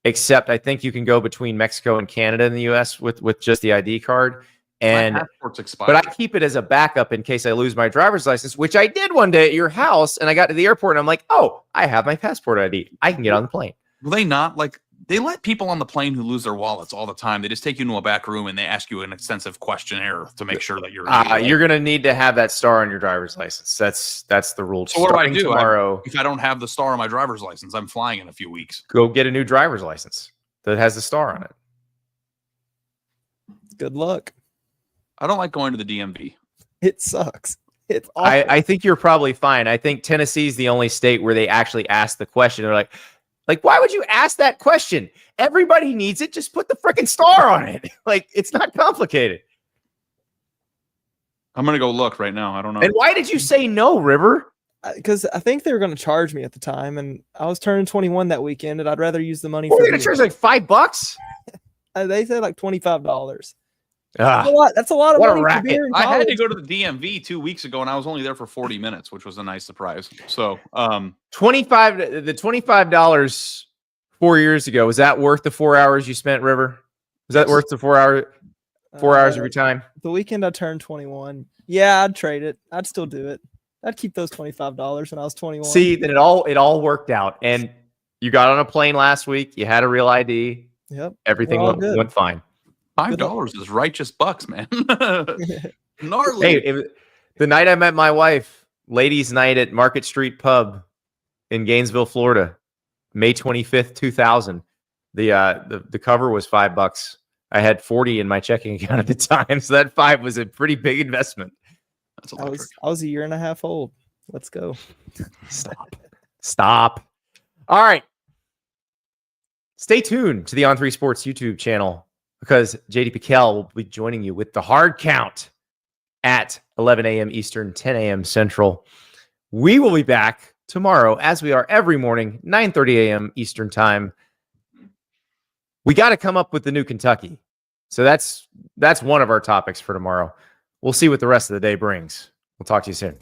except I think you can go between Mexico and Canada in the U.S. with just the ID card. And my passport's expired. But I keep it as a backup in case I lose my driver's license, which I did one day at your house. And I got to the airport and I'm like, oh, I have my passport ID. I can get on the plane. Will they not? Like, they let people on the plane who lose their wallets all the time. They just take you into a back room and they ask you an extensive questionnaire to make sure that you're going to need to have that star on your driver's license. That's the rule. So what do I do tomorrow? If I don't have the star on my driver's license? I'm flying in a few weeks. Go get a new driver's license that has the star on it. Good luck. I don't like going to the DMV. It sucks. It's awful. I think you're probably fine. I think Tennessee's the only state where they actually ask the question. They're like, why would you ask that question? Everybody needs it. Just put the freaking star on it. Like, it's not complicated. I'm going to go look right now. I don't know. And why did you say no, River? Because I think they were going to charge me at the time, and I was turning 21 that weekend, and I'd rather use the money for. They're going to charge like $5. They said like $25. That's a lot of money for beer in college. I had to go to the DMV 2 weeks ago, and I was only there for 40 minutes, which was a nice surprise. So, the $25 4 years ago, was that worth the 4 hours you spent, River? Was that worth the 4 hours of your time? The weekend I turned 21. Yeah, I'd trade it. I'd still do it. I'd keep those $25 when I was 21. See, then it all worked out, and you got on a plane last week. You had a real ID. Yep, everything went fine. $5 is righteous bucks, man. Gnarly. Hey, the night I met my wife, ladies' night at Market Street Pub in Gainesville, Florida, May 25th, 2000. The cover was $5. I had 40 in my checking account at the time, so that $5 was a pretty big investment. That's I was a year and a half old. Let's go. Stop. All right. Stay tuned to the On3 Sports YouTube channel, because JD Piquel will be joining you with the hard count at 11 a.m. Eastern, 10 a.m. Central. We will be back tomorrow, as we are every morning, 9:30 a.m. Eastern time. We got to come up with the new Kentucky. So that's one of our topics for tomorrow. We'll see what the rest of the day brings. We'll talk to you soon.